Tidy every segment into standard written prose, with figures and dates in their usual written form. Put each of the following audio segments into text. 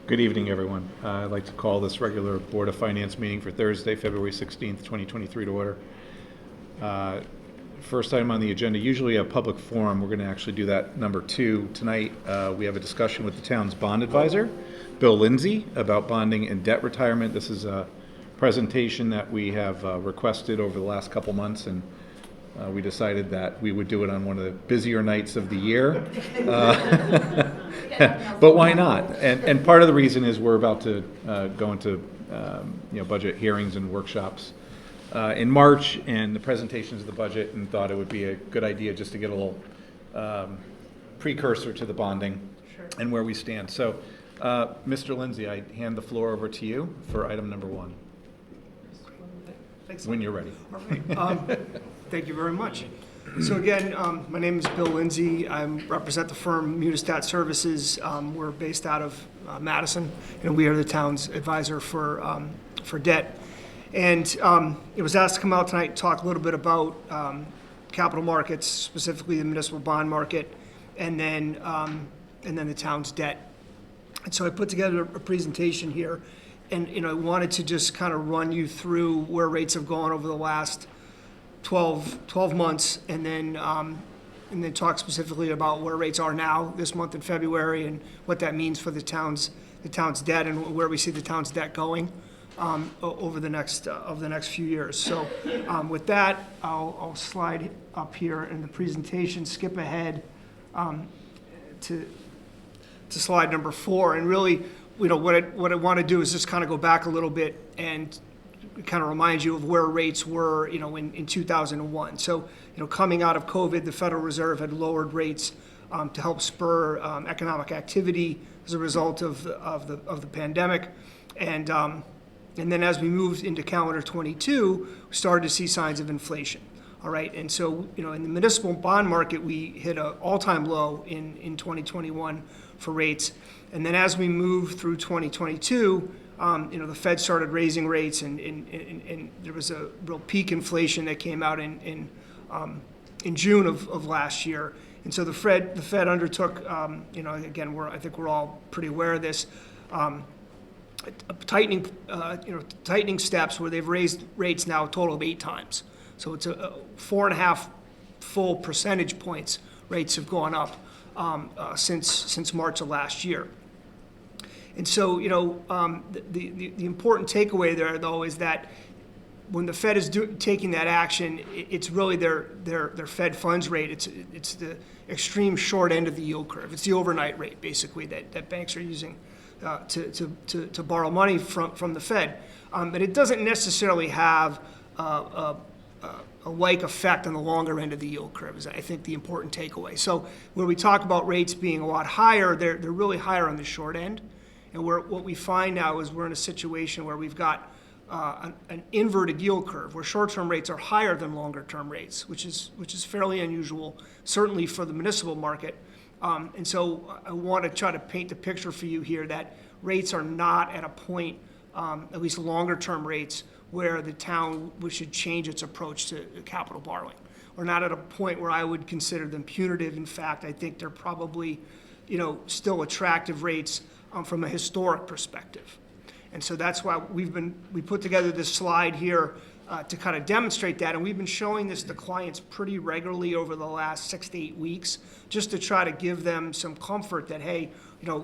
Good evening, everyone. I'd like to call this regular Board of Finance meeting for Thursday, February 16th, 2023 to order. First item on the agenda, usually a public forum. We're going to actually do that number 2 tonight. We have a discussion with the town's bond advisor, Bill Lindsay, about bonding and debt retirement. This is a presentation that we have requested over the last couple months, and we decided that we would do it on one of the busier nights of the year. But why not? And part of the reason is we're about to go into budget hearings and workshops in March, and the presentations of the budget, and thought it would be a good idea just to get a little precursor to the bonding and where we stand. So, Mr. Lindsay, I hand the floor over to you for item number 1. Thanks. When you're ready. All right. Thank you very much. So again, my name is Bill Lindsay. I represent the firm Munistat Services. We're based out of Madison, and we are the town's advisor for debt. And it was asked to come out tonight and talk a little bit about capital markets, specifically the municipal bond market, and then the town's debt. And so I put together a presentation here, and I wanted to just kind of run you through where rates have gone over the last 12 months, and then talk specifically about where rates are now this month in February, and what that means for the town's debt, and where we see the town's debt going over the next few years. So with that, I'll slide up here in the presentation, skip ahead to slide number 4, and really, what I want to do is just kind of go back a little bit and kind of remind you of where rates were, in 2001. So, coming out of COVID, the Federal Reserve had lowered rates to help spur economic activity as a result of the pandemic, and then as we moved into calendar 22, we started to see signs of inflation. All right, and so in the municipal bond market, we hit an all-time low in 2021 for rates, and then as we moved through 2022. The Fed started raising rates, and there was a real peak inflation that came out in June of last year. And so the Fed undertook, again, I think we're all pretty aware of this, tightening steps where they've raised rates now a total of 8 times. So it's a 4.5 full percentage points rates have gone up since March of last year. And so, the important takeaway there, though, is that when the Fed is taking that action, it's really their Fed funds rate. It's the extreme short end of the yield curve. It's the overnight rate, basically, that banks are using to borrow money from the Fed. But it doesn't necessarily have a like effect on the longer end of the yield curve, is I think the important takeaway. So when we talk about rates being a lot higher, they're really higher on the short end. And what we find now is we're in a situation where we've got an inverted yield curve, where short-term rates are higher than longer-term rates, which is fairly unusual, certainly for the municipal market. And so I want to try to paint the picture for you here that rates are not at a point, at least longer-term rates, where the town should change its approach to capital borrowing. We're not at a point where I would consider them punitive. In fact, I think they're probably, still attractive rates from a historic perspective. And so that's why we put together this slide here to kind of demonstrate that, and we've been showing this to clients pretty regularly over the last 6 to 8 weeks, just to try to give them some comfort that, hey,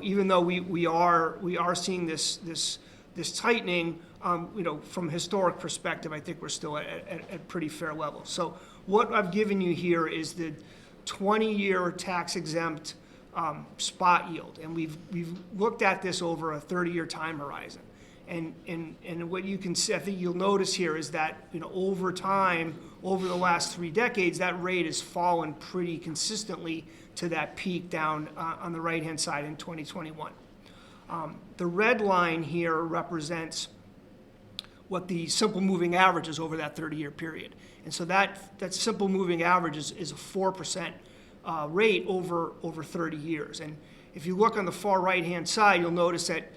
even though we are seeing this tightening, from a historic perspective, I think we're still at pretty fair levels. So what I've given you here is the 20-year tax-exempt spot yield, and we've looked at this over a 30-year time horizon, and what you can see, I think you'll notice here, is that over time, over the last 3 decades, that rate has fallen pretty consistently to that peak down on the right-hand side in 2021. The red line here represents what the simple moving average is over that 30-year period, and so that simple moving average is a 4%. Rate over 30 years. And if you look on the far right-hand side, you'll notice that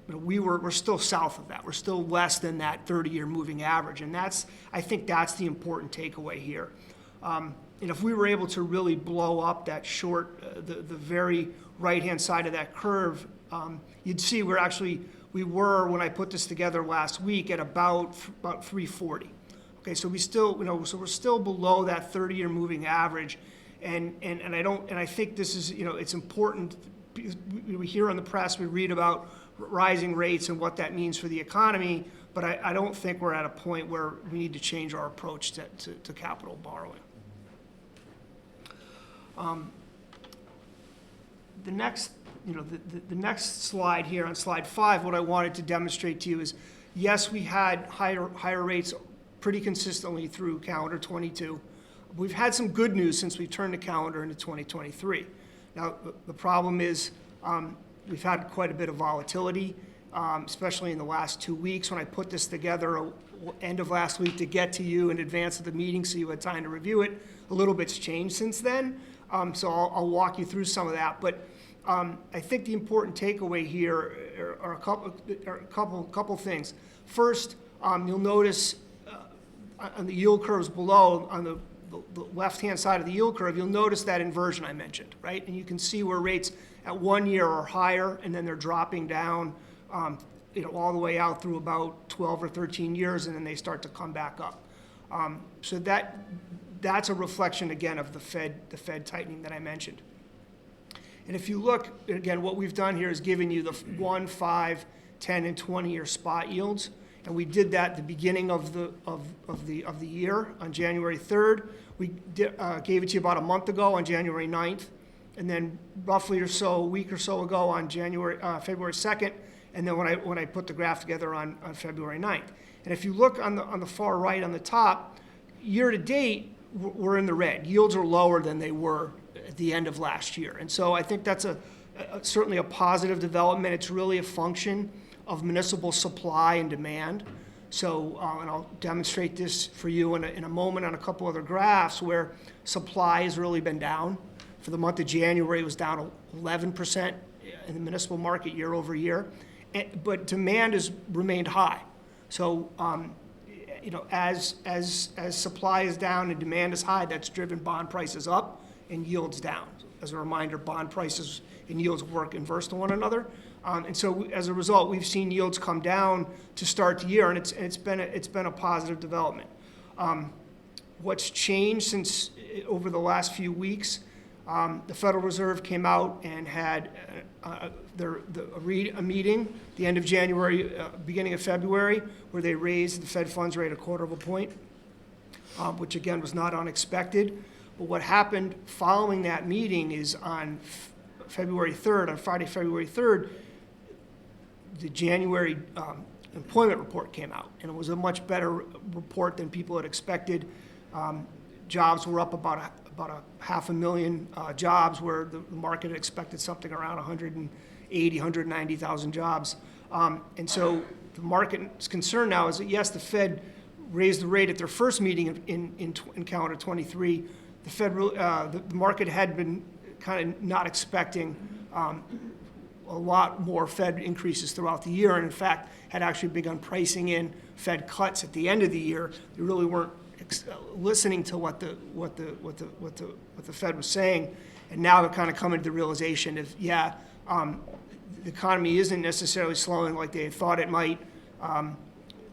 we're still south of that. We're still less than that 30-year moving average, and I think that's the important takeaway here. And if we were able to really blow up that short, the very right-hand side of that curve, You'd see we were, when I put this together last week, at about 340. Okay, so we still, so we're still below that 30-year moving average, and I think this is, it's important, because we hear in the press, we read about rising rates and what that means for the economy, but I don't think we're at a point where we need to change our approach to capital borrowing. The next, the next slide here, on slide 5, what I wanted to demonstrate to you is, yes, we had higher rates pretty consistently through calendar 22. We've had some good news since we turned the calendar into 2023. Now, the problem is we've had quite a bit of volatility, especially in the last 2 weeks. When I put this together end of last week to get to you in advance of the meeting so you had time to review it, a little bit's changed since then. So I'll walk you through some of that. But I think the important takeaway here are a couple things. First, you'll notice on the yield curves below, on the left-hand side of the yield curve, you'll notice that inversion I mentioned, right? And you can see where rates at 1 year are higher, and then they're dropping down, all the way out through about 12 or 13 years, and then they start to come back up. So that's a reflection, again, of the Fed tightening that I mentioned. And if you look, again, what we've done here is given you the 1, 5, 10, and 20-year spot yields. And we did that at the beginning of the year on January 3rd. We gave it to you about a month ago on January 9th, and then roughly a week or so ago on February 2nd, and then when I put the graph together on February 9th. And if you look on the far right on the top, year to date, we're in the red. Yields are lower than they were at the end of last year. And so I think that's certainly a positive development. It's really a function of municipal supply and demand. So, and I'll demonstrate this for you in a moment on a couple other graphs where supply has really been down. For the month of January, it was down 11% in the municipal market year over year, but demand has remained high. So, as supply is down and demand is high, that's driven bond prices up and yields down. As a reminder, bond prices and yields work inverse to one another. And so as a result, we've seen yields come down to start the year, and it's been a positive development. What's changed since over the last few weeks, the Federal Reserve came out and had a meeting the end of January, beginning of February, where they raised the Fed funds rate 1/4 point, which again was not unexpected. But what happened following that meeting is on February 3rd, on Friday, February 3rd, the January employment report came out, and it was a much better report than people had expected. Jobs were up about 500,000 jobs, where the market had expected something around 180,000, 190,000 jobs. And so the market's concern now is that, yes, the Fed raised the rate at their first meeting in calendar 23. The market had been kind of not expecting a lot more Fed increases throughout the year, and in fact had actually begun pricing in Fed cuts at the end of the year. They really weren't listening to what the Fed was saying, and now they're kind of coming to the realization of, the economy isn't necessarily slowing like they had thought it might.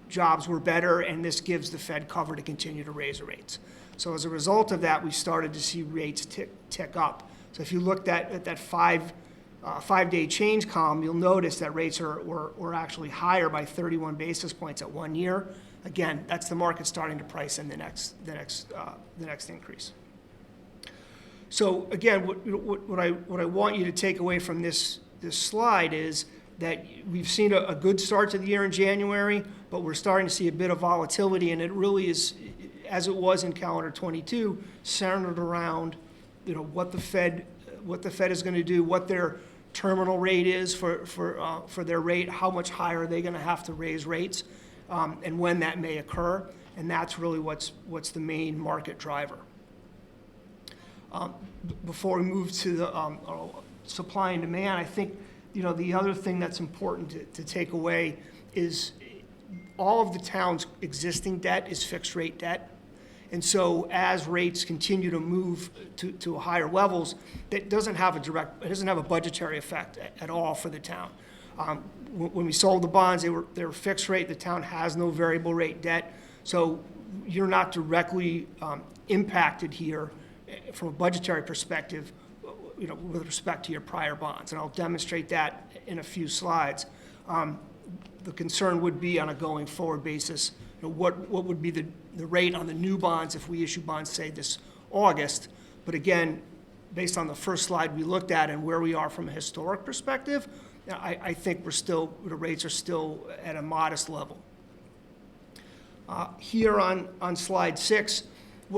Jobs were better, and this gives the Fed cover to continue to raise rates. So as a result of that, we started to see rates tick up. So if you looked at that five-day change column, you'll notice that rates were actually higher by 31 basis points at 1 year. Again, that's the market starting to price in the next increase. So again, what I want you to take away from this slide is that we've seen a good start to the year in January, but we're starting to see a bit of volatility, and it really is, as it was in calendar 22, centered around what the Fed is going to do, what their terminal rate is for their rate, how much higher are they going to have to raise rates, and when that may occur, and that's really what's the main market driver. Before we move to the supply and demand, I think the other thing that's important to take away is all of the town's existing debt is fixed rate debt, And so as rates continue to move to higher levels, that doesn't have it doesn't have a budgetary effect at all for the town. When we sold the bonds, they were fixed rate. The town has no variable rate debt. So you're not directly impacted here from a budgetary perspective, with respect to your prior bonds. And I'll demonstrate that in a few slides. The concern would be on a going forward basis, what would be the rate on the new bonds if we issue bonds, say, this August. But again, based on the first slide we looked at and where we are from a historic perspective, I think the rates are still at a modest level. Here on slide 6,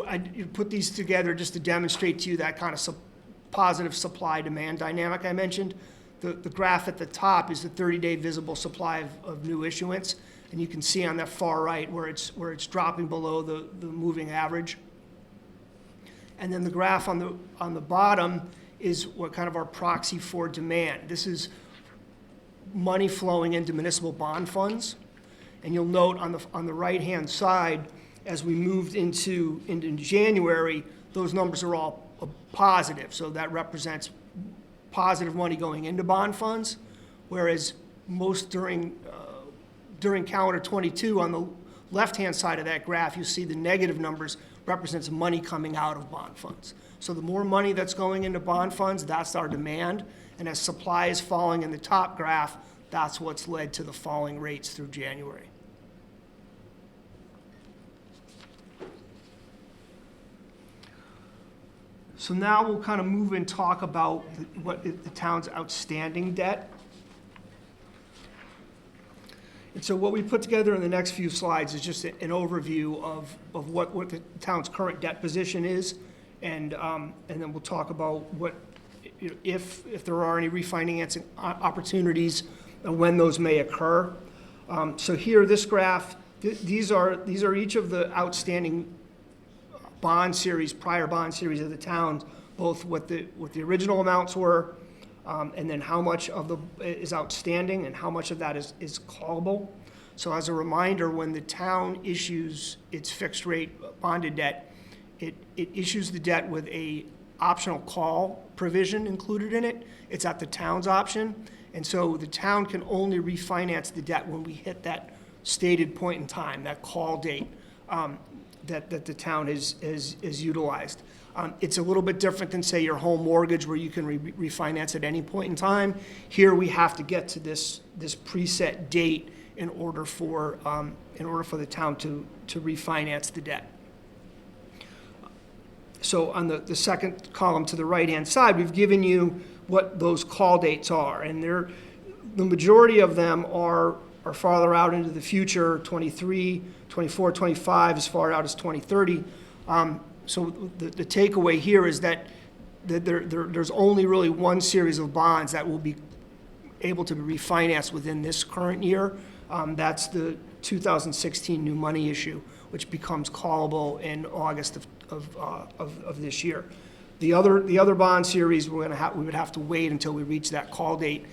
I put these together just to demonstrate to you that kind of positive supply-demand dynamic I mentioned. The graph at the top is the 30-day visible supply of new issuance, and you can see on that far right where it's dropping below the moving average. And then the graph on the bottom is what kind of our proxy for demand. This is money flowing into municipal bond funds. And you'll note on the right-hand side, as we moved into January, those numbers are all positive. So that represents positive money going into bond funds, whereas most during calendar 22, on the left-hand side of that graph, you see the negative numbers represents money coming out of bond funds. So the more money that's going into bond funds, that's our demand. And as supply is falling in the top graph, that's what's led to the falling rates through January. So now we'll kind of move and talk about what the town's outstanding debt. And so what we put together in the next few slides is just an overview of what the town's current debt position is, and then we'll talk about what, if there are any refinancing opportunities and when those may occur. So here, this graph, these are each of the outstanding bond series, prior bond series of the town, both what the original amounts were, and then how much of is outstanding and how much of that is callable. So as a reminder, when the town issues its fixed rate bonded debt, it issues the debt with a optional call provision included in it. It's at the town's option. And so the town can only refinance the debt when we hit that stated point in time, that call date that the town is utilized. It's a little bit different than, say, your home mortgage where you can refinance at any point in time. Here we have to get to this preset date in order for the town to refinance the debt. So on the second column to the right-hand side, we've given you what those call dates are, and the majority of them are farther out into the future, 23, 24, 25, as far out as 2030. So the takeaway here is that there's only really one series of bonds that will be able to be refinanced within this current year. That's the 2016 new money issue, which becomes callable in August of this year. The other bond series, we would have to wait until we reach that call date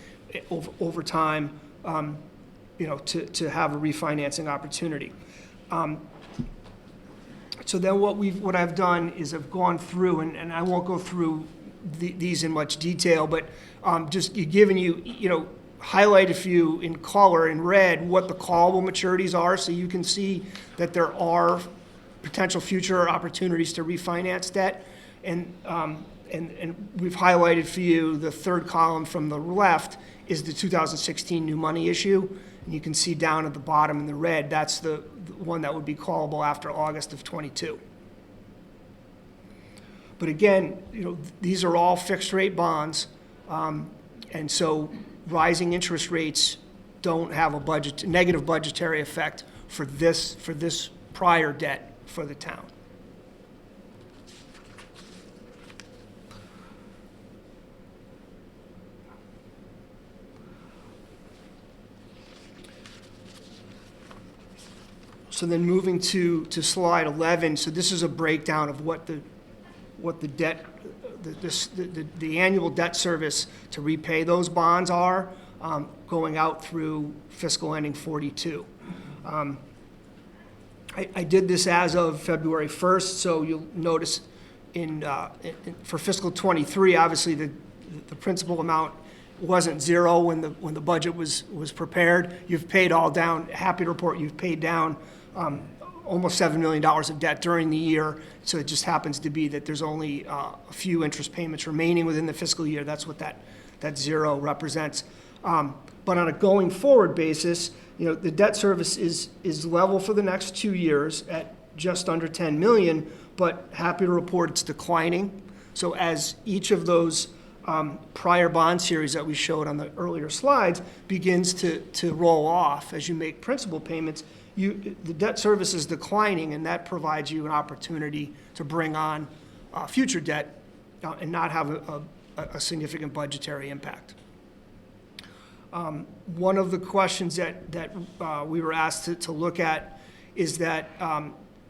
over time, to have a refinancing opportunity. So then what I've done is I've gone through, and I won't go through these in much detail, but just giving you, highlighted for you in color, in red, what the callable maturities are, so you can see that there are potential future opportunities to refinance debt. And we've highlighted for you the third column from the left is the 2016 new money issue. And you can see down at the bottom in the red, that's the one that would be callable after August of 22. But again, these are all fixed rate bonds. And so rising interest rates don't have a negative budgetary effect for this prior debt for the town. So then moving to slide 11, so this is a breakdown of what the debt, the annual debt service to repay those bonds are, going out through fiscal ending 42. I did this as of February 1st, so you'll notice for fiscal '23, obviously the principal amount wasn't zero when the budget was prepared. You've paid all down. Happy to report you've paid down almost $7 million of debt during the year. So it just happens to be that there's only a few interest payments remaining within the fiscal year. That's what that zero represents. But on a going forward basis, the debt service is level for the next 2 years at just under 10 million, but happy to report it's declining. So as each of those prior bond series that we showed on the earlier slides begins to roll off as you make principal payments, the debt service is declining, and that provides you an opportunity to bring on future debt and not have a significant budgetary impact. One of the questions that we were asked to look at is that,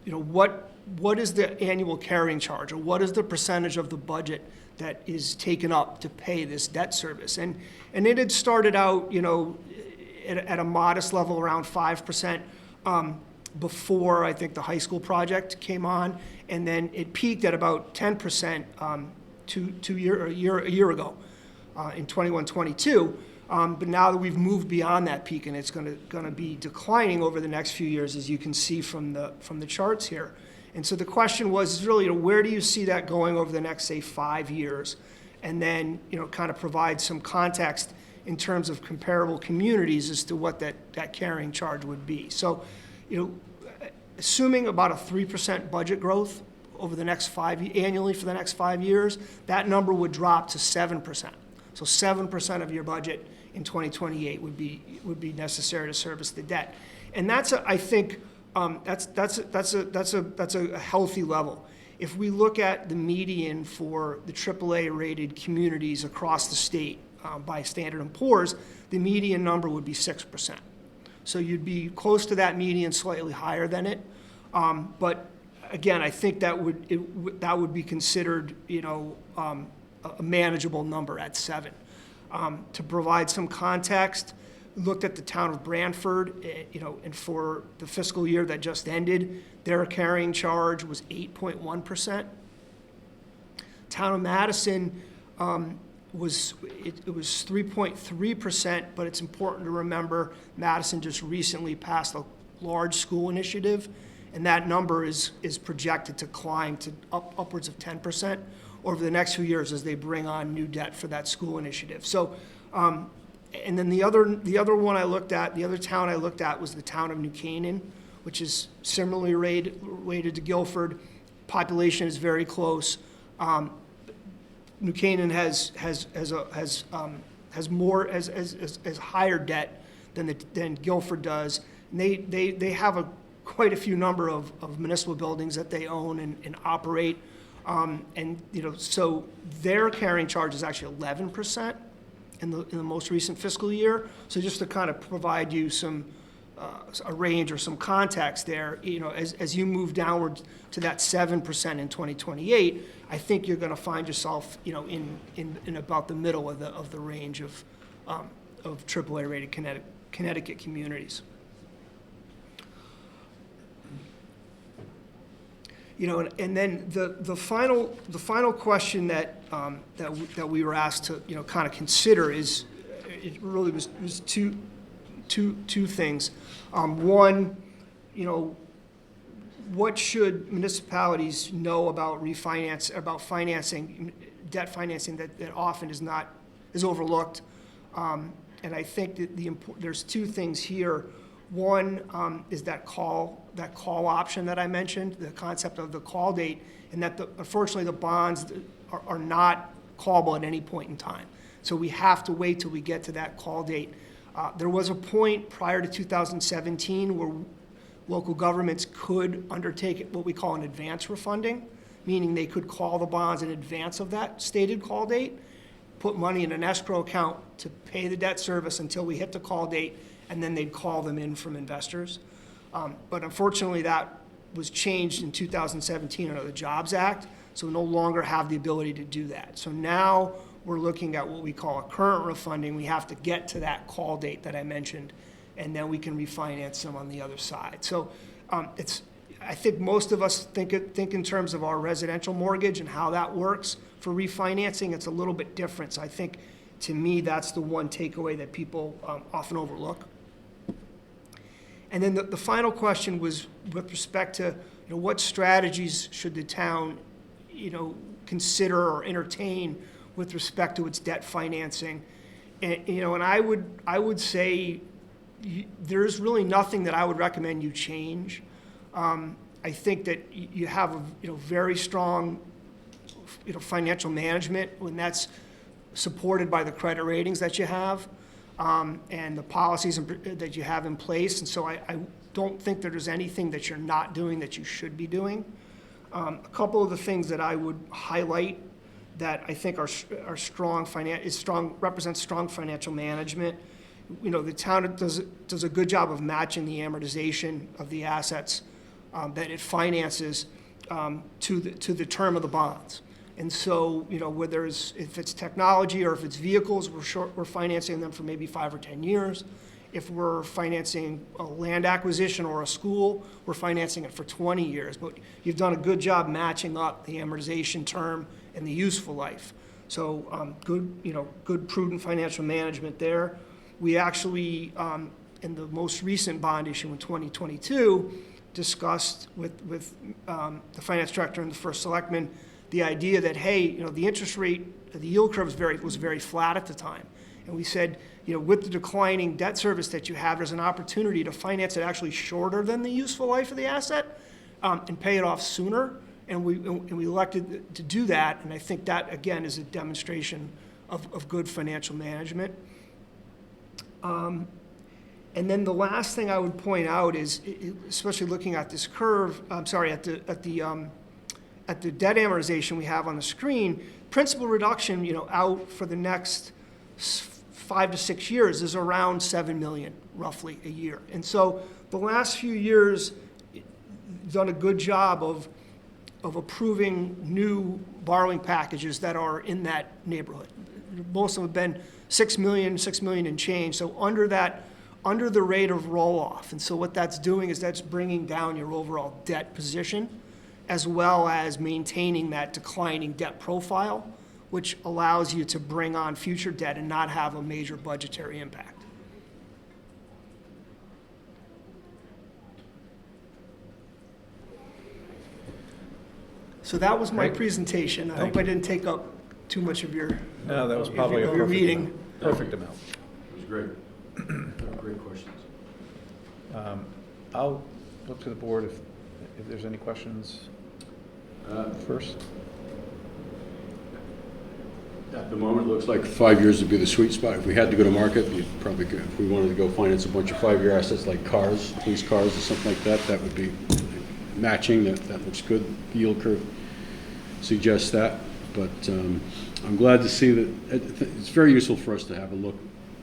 what is the annual carrying charge, or what is the percentage of the budget that is taken up to pay this debt service? And it had started out, at a modest level, around 5%, before I think the high school project came on, and then it peaked at about 10% a year ago in 21-22. But now that we've moved beyond that peak, and it's going to be declining over the next few years, as you can see from the charts here. And so the question was really, where do you see that going over the next, say, 5 years? And then, kind of provide some context in terms of comparable communities as to what that carrying charge would be. So, assuming about a 3% budget growth over the next annually for the next 5 years, that number would drop to 7%. So 7% of your budget in 2028 would be necessary to service the debt, and that's I think that's a healthy level. If we look at the median for the AAA rated communities across the state by Standard & Poor's, the median number would be 6%. So you'd be close to that median, slightly higher than it. But again, I think that would be considered, a manageable number at 7. To provide some context, looked at the town of Brantford, and for the fiscal year that just ended, their carrying charge was 8.1%. Town of Madison was 3.3%, but it's important to remember Madison just recently passed a large school initiative, and that number is projected to climb to upwards of 10% over the next few years as they bring on new debt for that school initiative. So, and then the other one I looked at, the other town I looked at was the town of New Canaan, which is similarly rated to Guilford. Population is very close. New Canaan has higher debt than Guilford does. And they have quite a few number of municipal buildings that they own and operate. So their carrying charge is actually 11% in the most recent fiscal year. So just to kind of provide you a range or some context there, as you move downward to that 7% in 2028, I think you're going to find yourself, in about the middle of the range of AAA rated Connecticut communities. And then the final question that we were asked to kind of consider is, it really was two things. One, what should municipalities know about financing, debt financing that often is overlooked? And I think that there's two things here. One is that call option that I mentioned, the concept of the call date, and that unfortunately the bonds are not callable at any point in time. So we have to wait till we get to that call date. There was a point prior to 2017 where local governments could undertake what we call an advance refunding, meaning they could call the bonds in advance of that stated call date, put money in an escrow account to pay the debt service until we hit the call date, and then they'd call them in from investors. But unfortunately, that was changed in 2017 under the Jobs Act, so we no longer have the ability to do that. So now we're looking at what we call a current refunding. We have to get to that call date that I mentioned, and then we can refinance them on the other side. So I think most of us think in terms of our residential mortgage and how that works. For refinancing, it's a little bit different. So I think, to me, that's the one takeaway that people often overlook. And then the final question was with respect to, what strategies should the town, consider or entertain with respect to its debt financing. And, and I would say there's really nothing that I would recommend you change. I think that you have a very strong financial management when that's supported by the credit ratings that you have and the policies that you have in place. And so I don't think that there's anything that you're not doing that you should be doing. A couple of the things that I would highlight that I think are strong represents strong financial management. The town does a good job of matching the amortization of the assets that it finances to the term of the bonds. And so, whether if it's technology or if it's vehicles, we're financing them for maybe 5 or 10 years. If we're financing a land acquisition or a school, we're financing it for 20 years. But you've done a good job matching up the amortization term and the useful life. So good prudent financial management there. We actually, in the most recent bond issue in 2022, discussed with the finance director and the first selectman the idea that, hey, the interest rate, the yield curve was very flat at the time. And we said, with the declining debt service that you have, there's an opportunity to finance it actually shorter than the useful life of the asset and pay it off sooner. And we elected to do that. And I think that, again, is a demonstration of good financial management. And then the last thing I would point out is, especially looking at this curve, at the debt amortization we have on the screen, principal reduction, out for the next 5 to 6 years is around $7 million, roughly, a year. And so the last few years, done a good job of approving new borrowing packages that are in that neighborhood. Most of them have been $6 million and change. So under the rate of roll-off. And so what that's doing is that's bringing down your overall debt position, as well as maintaining that declining debt profile, which allows you to bring on future debt and not have a major budgetary impact. So that was my presentation. I hope I didn't take up too much of your No, that was probably a your meeting. perfect amount. It was great. Great questions. I'll look to the board if there's any questions first. At the moment, it looks like 5 years would be the sweet spot. If we had to go to market, we'd probably go, if we wanted to go finance a bunch of 5-year assets like cars, police cars or something like that, that would be matching. That looks good. The yield curve suggests that. But I'm glad to see that it's very useful for us to have a look.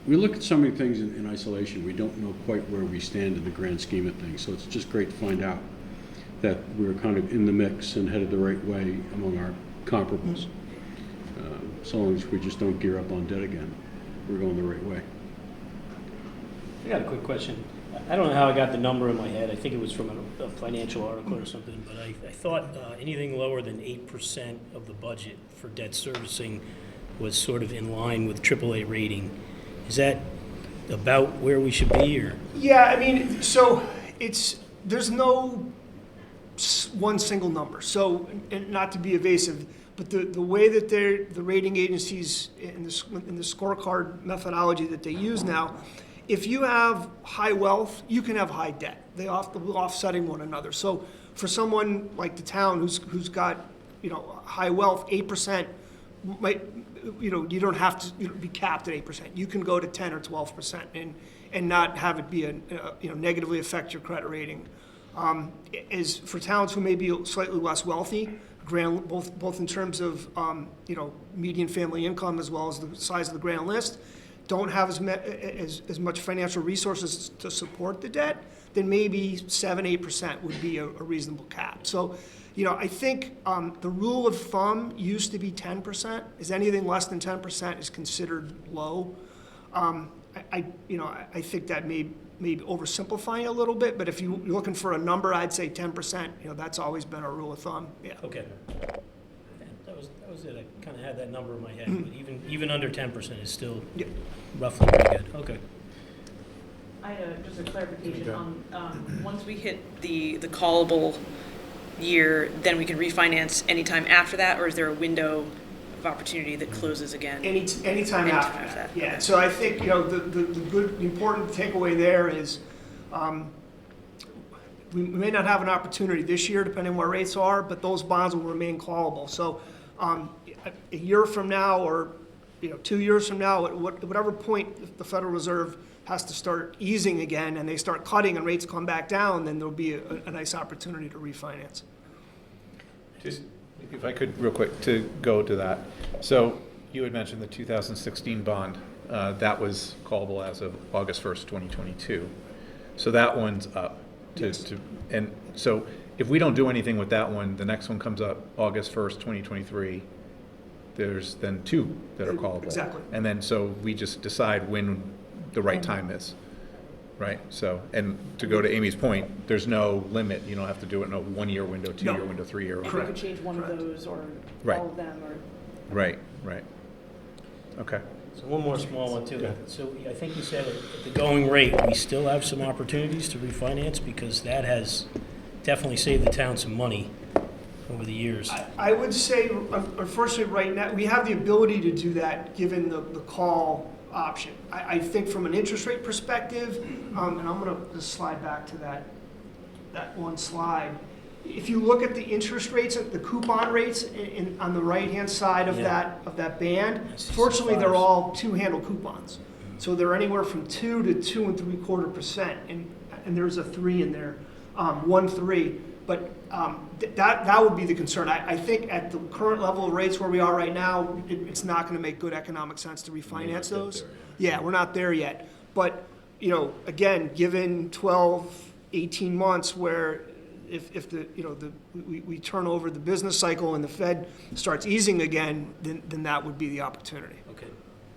We look at so many things in isolation. We don't know quite where we stand in the grand scheme of things. So it's just great to find out that we're kind of in the mix and headed the right way among our comparables. So long as we just don't gear up on debt again, we're going the right way. I got a quick question. I don't know how I got the number in my head. I think it was from a financial article or something, but I thought anything lower than 8% of the budget for debt servicing was sort of in line with AAA rating. Is that about where we should be, or? Yeah, I mean, so there's no one single number. So, and not to be evasive, but the way that the rating agencies in the scorecard methodology that they use now, if you have high wealth, you can have high debt. They offsetting one another. So for someone like the town who's got high wealth, 8% might you don't have to be capped at 8%. You can go to 10 or 12% and not have it be negatively affect your credit rating. Is for towns who may be slightly less wealthy, both in terms of median family income as well as the size of the grand list, don't have as much financial resources to support the debt, then maybe 7-8% would be a reasonable cap. So, I think the rule of thumb used to be 10%. Is anything less than 10% is considered low. I think that may maybe oversimplifying it a little bit, but if you're looking for a number, I'd say 10%. That's always been our rule of thumb, yeah. Okay. That was it. I kind of had that number in my head, but even under 10% is still Yeah. roughly pretty good. Okay. I had just a clarification on, once we hit the callable year, then we can refinance anytime after that, or is there a window of opportunity that closes again? Anytime Anytime after after that, that, yeah. okay. So I think, the important takeaway there is, we may not have an opportunity this year, depending on where rates are, but those bonds will remain callable. So, a year from now, or, 2 years from now, at whatever point the Federal Reserve has to start easing again, and they start cutting and rates come back down, then there'll be a nice opportunity to refinance. Just, if I could, real quick, to go to that. So you had mentioned the 2016 bond. That was callable as of August 1st, 2022. So that one's up. And so if we don't do anything with that one, the next one comes up August 1st, 2023. There's then 2 that are callable. Exactly. And then, so we just decide when the right time is, right? So, and to go to Amy's point, there's no limit. You don't have to do it in a 1-year window, 2-year No. window, 3-year And window. we could change one of those or Right. all of them, or Right. Okay. So one more small one too. Yeah. So I think you said at the going rate, we still have some opportunities to refinance because that has definitely saved the town some money over the years. I would say, unfortunately, right now, we have the ability to do that, given the call option. I think from an interest rate perspective, and I'm gonna just slide back to that one slide. If you look at the interest rates, the coupon rates on the right-hand side of Yeah. that band, I see fortunately, they're 5s. all 2-handle coupons. So they're anywhere from 2 to 2 3/4%, and there's a 3 in there, 1-3. But that would be the concern. I think at the current level of rates where we are right now, it's not going to make good economic sense to refinance those. Yeah, we're not there yet. But, again, given 12, 18 months where if we turn over the business cycle and the Fed starts easing again, then that would be the opportunity. Okay.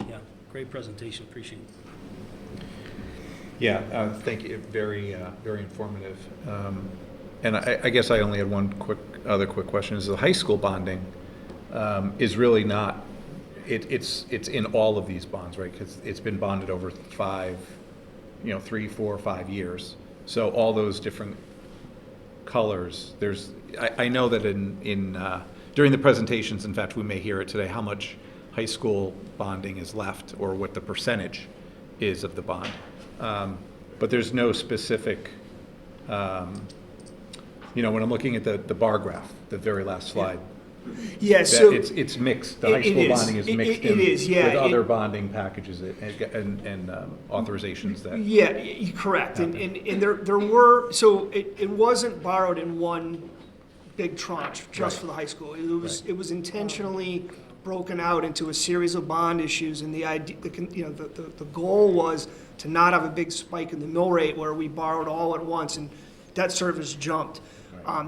Yeah. Great presentation. Appreciate it. Yeah, thank you. Very informative. And I guess I only had one other quick question. Is the high school bonding is really not, it's in all of these bonds, right? Because it's been bonded over 3, 4, 5 years. So all those different colors, I know that during the presentations, in fact, we may hear it today, how much high school bonding is left or what the percentage is of the bond. But there's no specific, when I'm looking at the bar graph, the very last slide, Yeah, that so it's mixed. The high It school is. bonding is It mixed in is, yeah. with other bonding packages and authorizations that. yeah, correct. And there were, so it wasn't borrowed in one big tranche just Right. for the high school. It was intentionally broken out into a series of bond issues, and the idea, the goal was to not have a big spike in the mill rate where we borrowed all at once and debt service jumped.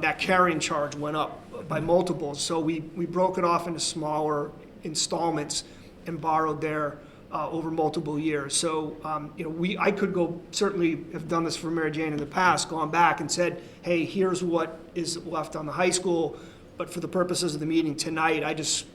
That carrying charge went up by multiples, so we broke it off into smaller installments and borrowed there over multiple years. So, I could certainly have done this for Mary Jane in the past, gone back and said, hey, here's what is left on the high school, but for the purposes of the meeting tonight, I just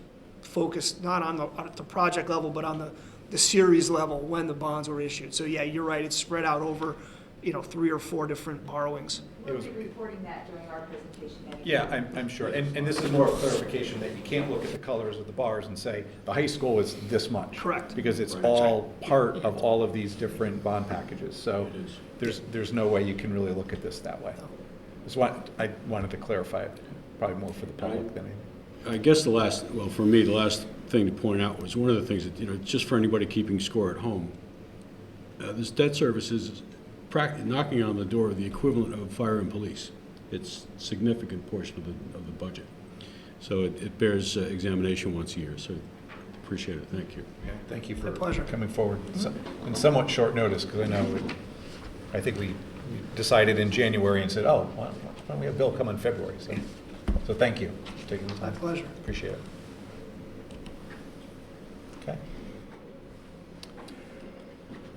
focused not on the project level, but on the series level when the bonds were issued. So yeah, you're right, it's spread out over, 3 or 4 different borrowings. We'll be reporting that during our presentation. Anyway. Yeah, I'm sure. And this is more of clarification that you can't look at the colors of the bars and say, the high school is this much. Correct. Because it's all part of all of these different bond packages. So there's no way you can really look at this that way. I wanted to clarify it, probably more for the public than anything. I guess the last thing to point out was one of the things that, just for anybody keeping score at home, this debt service is knocking on the door of the equivalent of fire and police. It's a significant portion of the budget. So it bears examination once a year, so appreciate it, thank you. Yeah, thank you for My pleasure. coming forward in somewhat short notice, because I think we decided in January and said, oh, why don't we have Bill come in February? So thank you for taking the time. My pleasure. Appreciate it. Okay.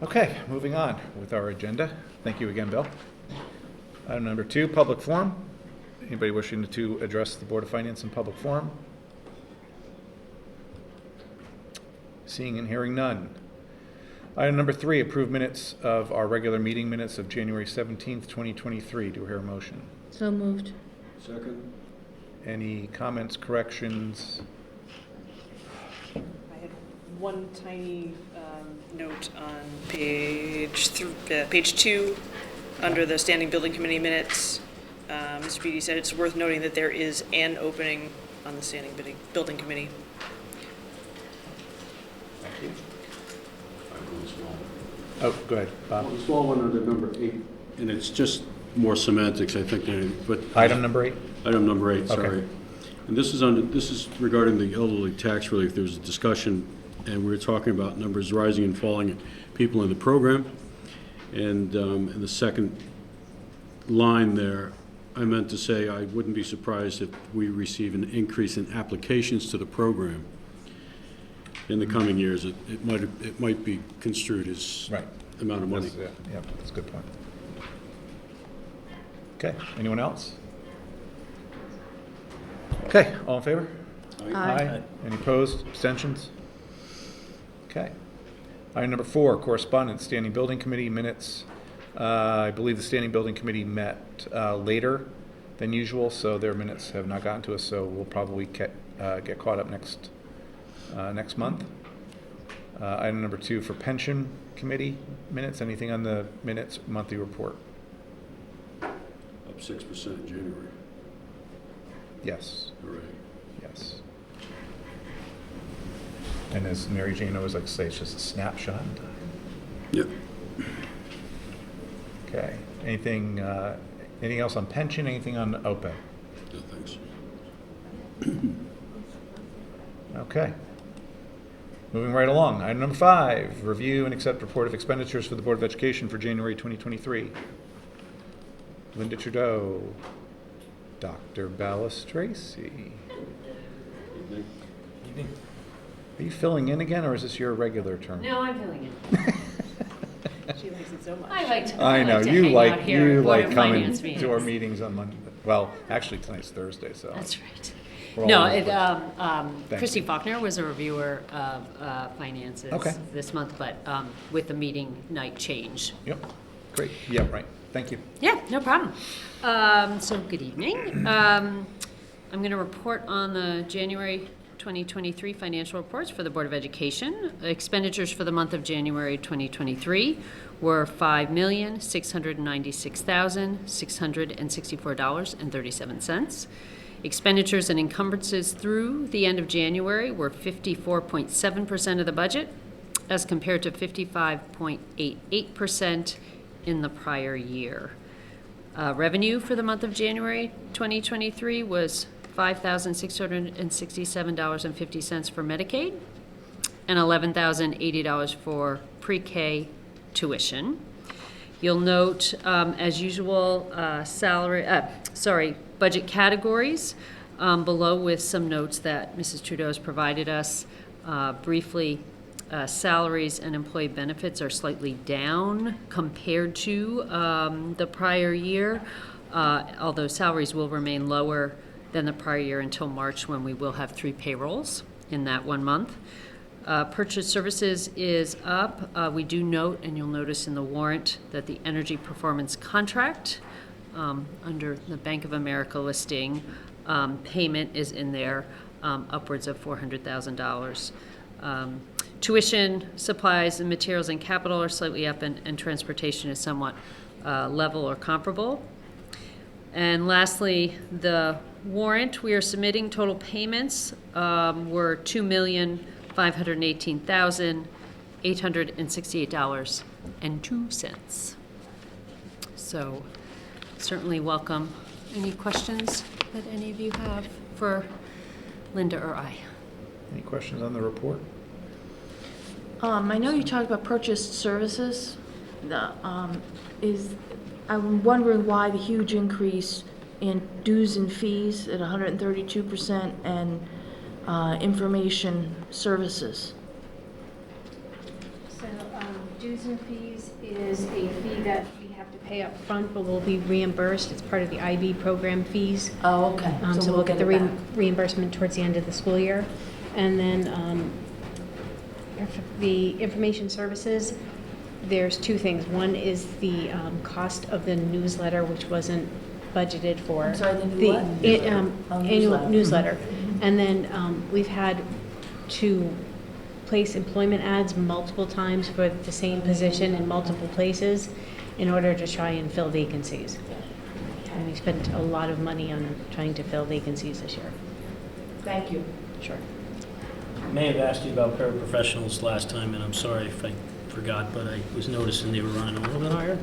Okay, moving on with our agenda. Thank you again, Bill. Item number 2, public forum. Anybody wishing to address the Board of Finance in public forum? Seeing and hearing none. Item number 3, approve minutes of our regular meeting minutes of January 17th, 2023. Do I hear a motion? So moved. Second? Any comments, corrections? I had one tiny note on page 2, under the Standing Building Committee minutes. Mr. Beatty said it's worth noting that there is an opening on the Standing Building Committee. Thank you. I have one small one. Oh, go ahead, Bob. One small one under number 8, and it's just more semantics, I think, but. Item number 8? Item number 8, Okay. sorry. And this is regarding the elderly tax relief. There was a discussion, and we were talking about numbers rising and falling, people in the program. And in the second line there, I meant to say I wouldn't be surprised if we receive an increase in applications to the program in the coming years. It might be construed as Right. amount of money. Yeah, that's a good point. Okay, anyone else? Okay, all in favor? Aye. Any opposed, abstentions? Okay. Item number 4, correspondence, Standing Building Committee minutes. I believe the Standing Building Committee met later than usual, so their minutes have not gotten to us, so we'll probably get caught up next month. Item number 2, for Pension Committee minutes, anything on the minutes monthly report? Up 6% in January. Yes, Hooray. yes. And as Mary Jane always likes to say, it's just a snapshot in time. Yep. Okay, anything else on pension, anything on OPEB? No, thanks. Okay. Moving right along, item number 5, review and accept report of expenditures for the Board of Education for January 2023. Linda Trudeau, Dr. Ballas Tracy. Are you filling in again, or is this your regular term? No, I'm filling in. She likes it so much. I know, to you hang like, out here you at Board like of coming Finance to our meetings. meetings on Monday. Well, actually, tonight's Thursday, so. That's right. we're all No, over the place. Christy you. Faulkner was a reviewer of finances Okay. this month, but with the meeting night change. Yep, great, yeah, right, thank you. Yeah, no problem. So, good evening. I'm going to report on the January 2023 financial reports for the Board of Education. Expenditures for the month of January 2023 were $5,696,664.37. Expenditures and encumbrances through the end of January were 54.7% of the budget, as compared to 55.88% in the prior year. Revenue for the month of January 2023 was $5,667.50 for Medicaid and $11,080 for pre-K tuition. You'll note, as usual, budget categories below with some notes that Mrs. Trudeau has provided us. Briefly, salaries and employee benefits are slightly down compared to the prior year, although salaries will remain lower than the prior year until March, when we will have 3 payrolls in that 1 month. Purchase services is up. We do note, and you'll notice in the warrant, that the energy performance contract under the Bank of America listing, payment is in there, upwards of $400,000. Tuition, supplies, and materials and capital are slightly up, and transportation is somewhat level or comparable. And lastly, the warrant we are submitting, total payments were $2,518,868.02. So certainly welcome any questions that any of you have for Linda or I. Any questions on the report? I know you talked about purchased services. I'm wondering why the huge increase in dues and fees at 132% and information services. So Dues and fees is a fee that we have to pay up front, but will be reimbursed. It's part of the IB program fees. Oh, okay. So we'll get the reimbursement towards the end of the school year. And then the information services, there's two things. One is the cost of the newsletter, which wasn't budgeted for. I'm sorry, the new what? Annual newsletter. And then we've had to place employment ads multiple times for the same position in multiple places in order to try and fill vacancies. And we spent a lot of money on trying to fill vacancies this year. Thank you. Sure. I may have asked you about paraprofessionals last time, and I'm sorry if I forgot, but I was noticing they were running a little bit higher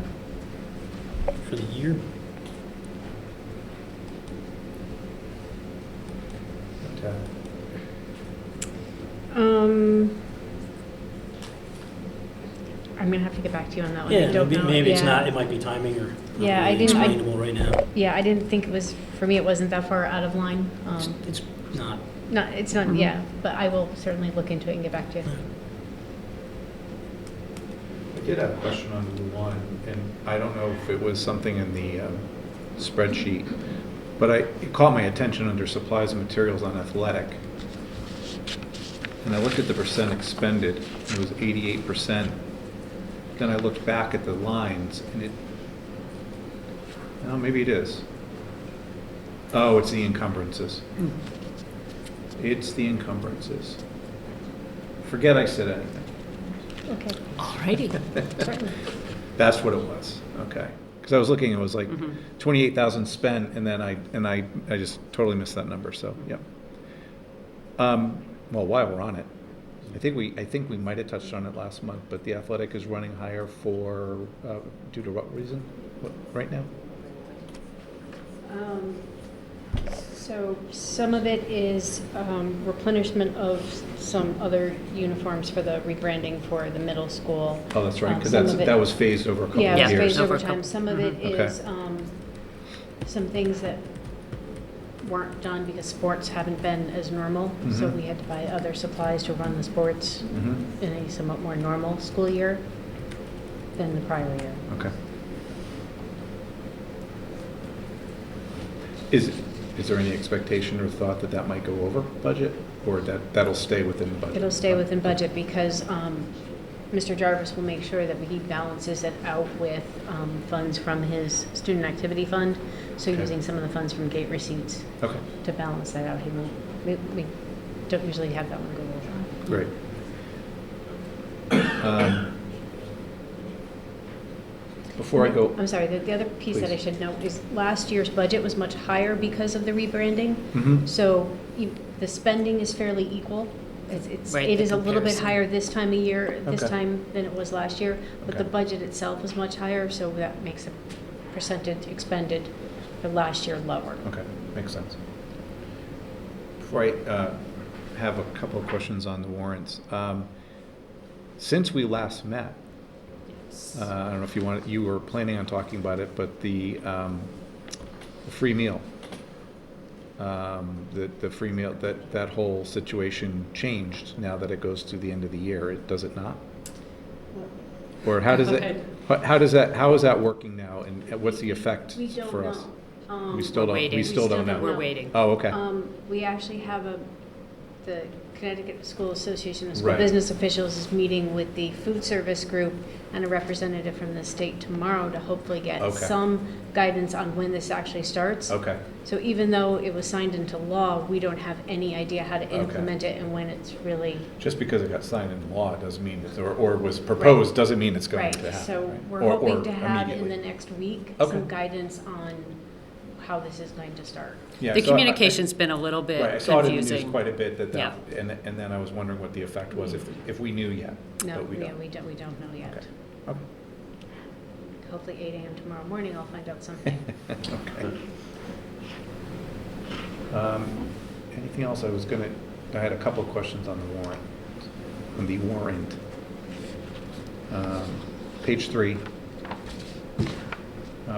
for the year. Okay. I'm gonna have to get back to you on that one. I Yeah, don't maybe, know. maybe it's Yeah. not, it might be timing or Yeah, not I really didn't- I- explainable right now. Yeah, I didn't think it was, for me, it wasn't that far out of line. It's not. No, it's not, yeah, but I will certainly look into it and get back to you. I did have a question on one, and I don't know if it was something in the spreadsheet, but it caught my attention under supplies and materials on athletic. And I looked at the percent expended, it was 88%. Then I looked back at the lines, and no, maybe it is. Oh, it's the encumbrances. It's the encumbrances. Forget I said anything. Okay. Alrighty. Certainly. That's what it was, okay. Because I was looking, it was like 28,000 spent, and then I just totally missed that number, so, yeah. Well, while we're on it, I think we might have touched on it last month, but the athletic is running higher for, due to what reason, right now? So some of it is replenishment of some other uniforms for the rebranding for the middle school. Oh, that's right, because Some of it- that was phased over a couple Yeah, of it was years. phased over Over a time. couple- Some of it Okay. is some things that weren't done because sports haven't been as normal. So Mhm. we had to buy other supplies to run the sports Mhm. in a somewhat more normal school year than the prior year. Okay. Is there any expectation or thought that that might go over budget, or that'll stay within the budget? It'll stay within budget because Mr. Jarvis will make sure that he balances it out with funds from his student activity fund. So Okay. using some of the funds from gate receipts Okay, to balance that out. He won't, we don't usually have that one go over. great. Before I go, I'm sorry, the other piece that I Please. should note is last year's budget was much higher because of the rebranding. Mhm. So the spending is fairly equal. Right, It the is a little bit comparison. higher this time of year, this Okay. time than it was last year, but the Okay. budget itself was much higher, so that makes the percentage expended for last year lower. okay, makes sense. Before I have a couple of questions on the warrants. Since we last met, I don't know if you were planning on talking about it, but the free meal. The free meal, that whole situation changed now that it goes to the end of the year, does it not? Or how does it, how is that working now, and what's the effect We don't for us? know. We still don't, waiting. we still don't know. We're waiting. Oh, okay, We actually have the Connecticut School Association of School Right. Business Officials is meeting with the food service group and a representative from the state tomorrow to hopefully get Okay. some guidance on when this actually starts. okay, So even though it was signed into law, we don't have any idea how to Okay. implement it and when it's really, just because it got signed into law doesn't mean, or was proposed, doesn't mean it's going right. to happen. So right? we're Or hoping to have in immediately. the next week Okay. some guidance on how this is going to start. Yeah, The so communication's been a little bit Right, I saw it in the news confusing. quite a bit Yeah. and then I was wondering what the effect was, if we knew yet. No, but we yeah, don't. we don't know yet. Okay. Okay. Hopefully 8 a.m. tomorrow morning, I'll find out something. Okay. Anything else I had a couple of questions on the warrant. Page 3,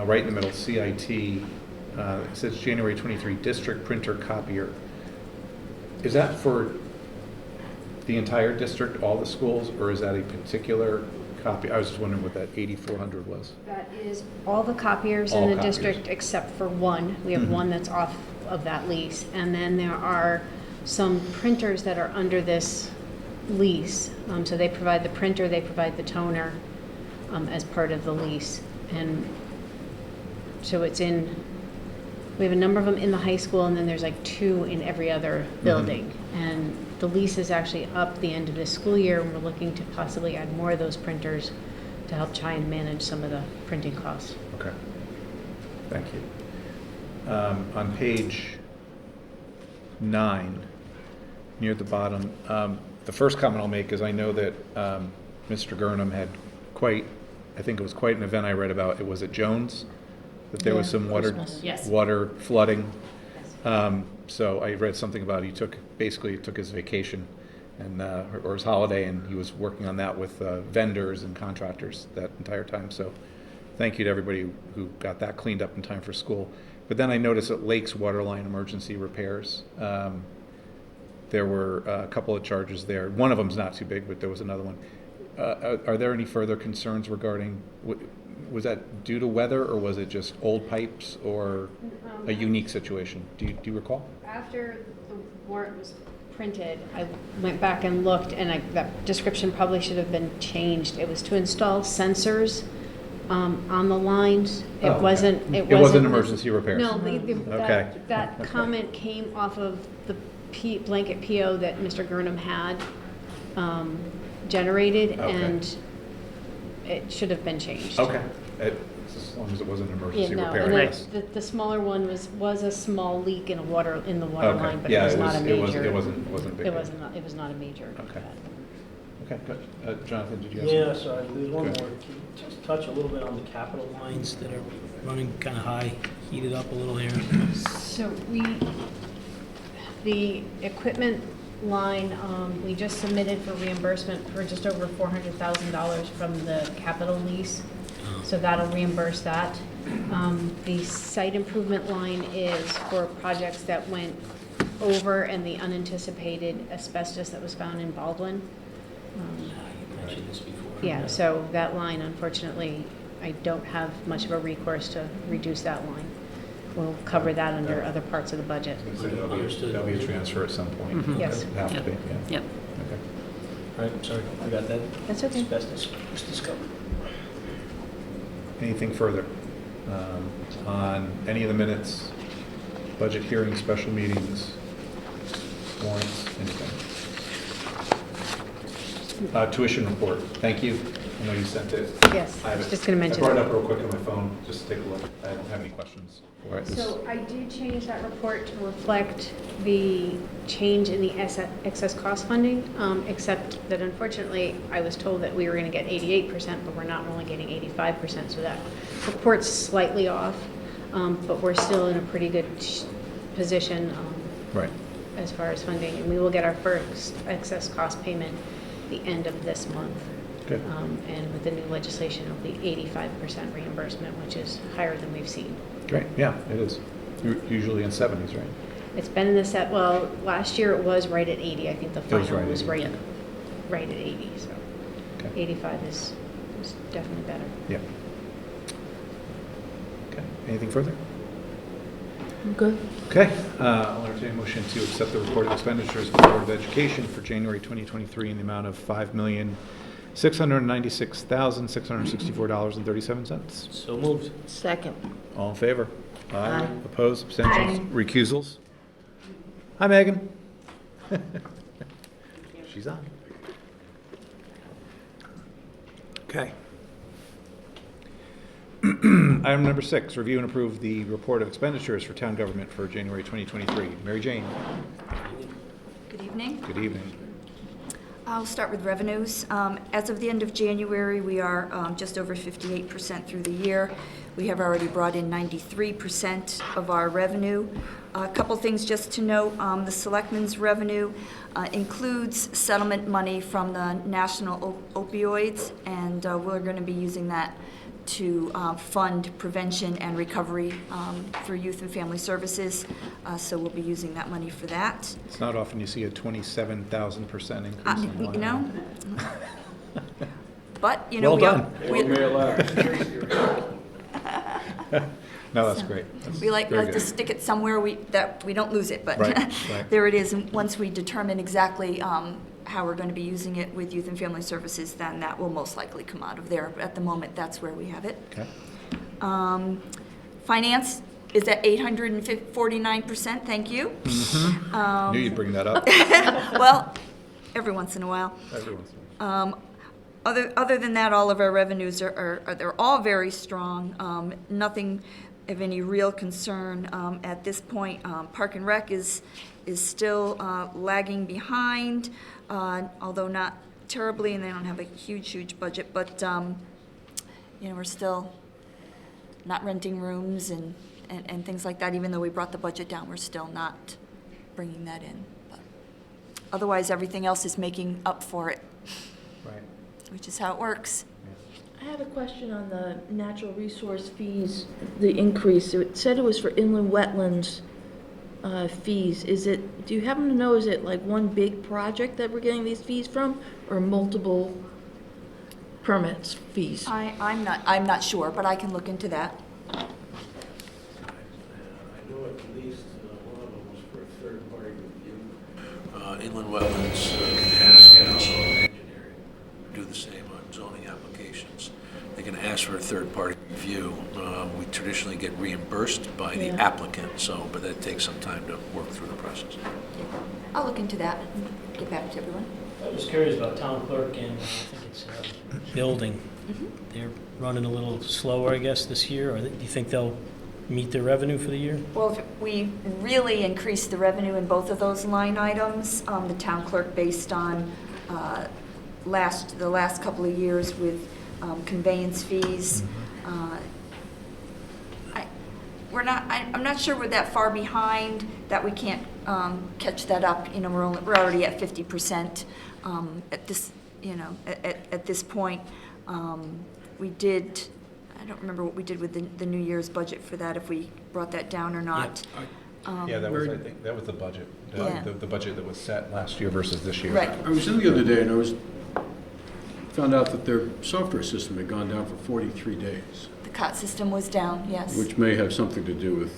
right in the middle, CIT, it says January 23, district printer copier. Is that for the entire district, all the schools, or is that a particular copy? I was just wondering what that 8,400 was. That is all the copiers All in the copiers. district except for one. We have one that's off of that lease. And then there are some printers that are under this lease. So they provide the printer, they provide the toner as part of the lease. And so it's in, we have a number of them in the high school, and then there's like 2 in every other building. And the lease is actually up the end of this school year, and we're looking to possibly add more of those printers to help try and manage some of the printing costs. Okay. Thank you. On page 9, near the bottom, the first comment I'll make is I know that Mr. Gurnham had I think it was quite an event I read about. It was at Jones, that there was some Yes. water flooding. So I read something about he took his vacation and or his holiday, and he was working on that with vendors and contractors that entire time. So thank you to everybody who got that cleaned up in time for school. But then I noticed at Lake's waterline emergency repairs, there were a couple of charges there. One of them's not too big, but there was another one. Are there any further concerns regarding, was that due to weather, or was it just old pipes, or a unique situation? Do you recall? After the warrant was printed, I went back and looked, and that description probably should have been changed. It was to install sensors on the lines. Oh, okay. It wasn't emergency repairs? No, Okay. that comment came off of the blanket PO that Mr. Gurnham had generated, Okay. and it should have been changed. Okay, as long as it wasn't an Yeah, emergency no, repair, and I guess. the smaller one was a small leak in the water Okay. line, but Yeah, it was not a major. It wasn't big. It was not a major. Okay. Okay, good. Jonathan, did you have Yeah, something? sorry, there's one more. Good. Can you just touch a little bit on the capital lines that are running kind of high, heated up a little here? So the equipment line, we just submitted for reimbursement for just over $400,000 from the capital lease. So that'll reimburse that. The site improvement line is for projects that went over and the unanticipated asbestos that was found in Baldwin. You mentioned this before. Yeah, so that line, unfortunately, I don't have much of a recourse to reduce that line. We'll cover that under other parts of the budget. So That'll be a transfer at some point. Yes. It'll have to be, yeah. Yep. Okay. All right, sorry, I got that. That's okay. Asbestos was discovered. Anything further on any of the minutes, budget hearings, special meetings, warrants, anything? Tuition report, thank you. I know you sent it. Yes, I I have was it. just going to mention I brought it that. up real quick on my phone, just to take a look. I don't have any questions for it. So I did change that report to reflect the change in the excess cost funding, except that unfortunately, I was told that we were going to get 88%, but we're not, we're only getting 85%, so that report's slightly off, but we're still in a pretty good position Right. as far as funding, and we will get our first excess cost payment the end of this month. Good. And with the new legislation, it'll be 85% reimbursement, which is higher than we've seen. Great, yeah, it is. Usually in 70s, right? It's been in the set, well, last year it was right at 80. I think the was final right at was 80, right at 80, so Okay. 85 is definitely better. Yeah. Okay, anything further? Good. Okay, I'll entertain a motion to accept the reported expenditures for the Board of Education for January 2023 in the amount of $5,696,664.37. So moved. Second. All in favor? Aye. Opposed, abstentions, recusals? Hi, Megan. She's on. Okay. Item number 6, review and approve the report of expenditures for town government for January 2023. Mary Jane, Good evening. good evening. I'll start with revenues. As of the end of January, we are just over 58% through the year. We have already brought in 93% of our revenue. A couple things just to note, the selectmen's revenue includes settlement money from the national opioids, and we're going to be using that to fund prevention and recovery for youth and family services. So we'll be using that money for that. It's not often you see a 27,000% increase in You line. know, but, you know, Well we done. No, that's great. That's We like very to good. stick it somewhere that we don't lose it, but Right, right. there it is. And once we determine exactly how we're going to be using it with Youth and Family Services, then that will most likely come out of there. But at the moment, that's where we have it. Okay. Finance is at 849%, thank you. Knew you'd bring that up. Well, every once in a while. Every once in a while. Other than that, all of our revenues they're all very strong. Nothing of any real concern at this point. Park and Rec is still lagging behind, although not terribly, and they don't have a huge budget. But you know, we're still not renting rooms and things like that. Even though we brought the budget down, we're still not bringing that in. But otherwise, everything else is making up for it, Right. which is how it works. I have a question on the natural resource fees, the increase. It said it was for inland wetlands fees. Do you happen to know, is it like one big project that we're getting these fees from, or multiple permits fees? I'm not sure, but I can look into that. I know at least one of them was for a third-party review. Inland wetlands can ask, and also engineering, do the same on zoning applications. They can ask for a third-party review. We traditionally get reimbursed by the Yeah. applicant, but that takes some time to work through the process. I'll look into that and get back to everyone. I was curious about town clerk and I think it's building. They're running a little slower, I guess, this year. Do you think they'll meet their revenue for the year? Well, we really increased the revenue in both of those line items. The town clerk, based on the last couple of years with conveyance fees. I'm not sure we're that far behind that we can't catch that up. You know, we're already at 50% at this. You know, at this point, we did. I don't remember what we did with the New Year's budget for that. If we brought that down or not. Yeah, that was, I think, that was the budget. Yeah. The budget that was set last year versus this year. Right. I was in the other day and found out that their software system had gone down for 43 days, The COT system was down. Yes. which may have something to do with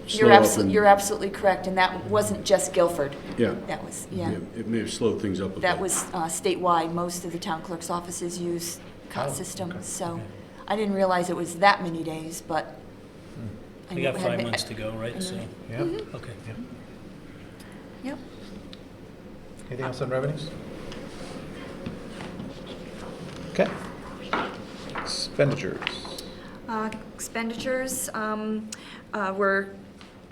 You're slow up and- you're absolutely correct, and that wasn't just Guilford. Yeah. That was, yeah. It may have slowed things up a bit. That was statewide. Most of the town clerk's offices use COT Oh, systems, okay. so I didn't realize it was that many days, but. I We knew got it had 5 been- months to go, right? So, Yeah. okay. Yep. Anything else on revenues? Okay. Expenditures. Expenditures, we're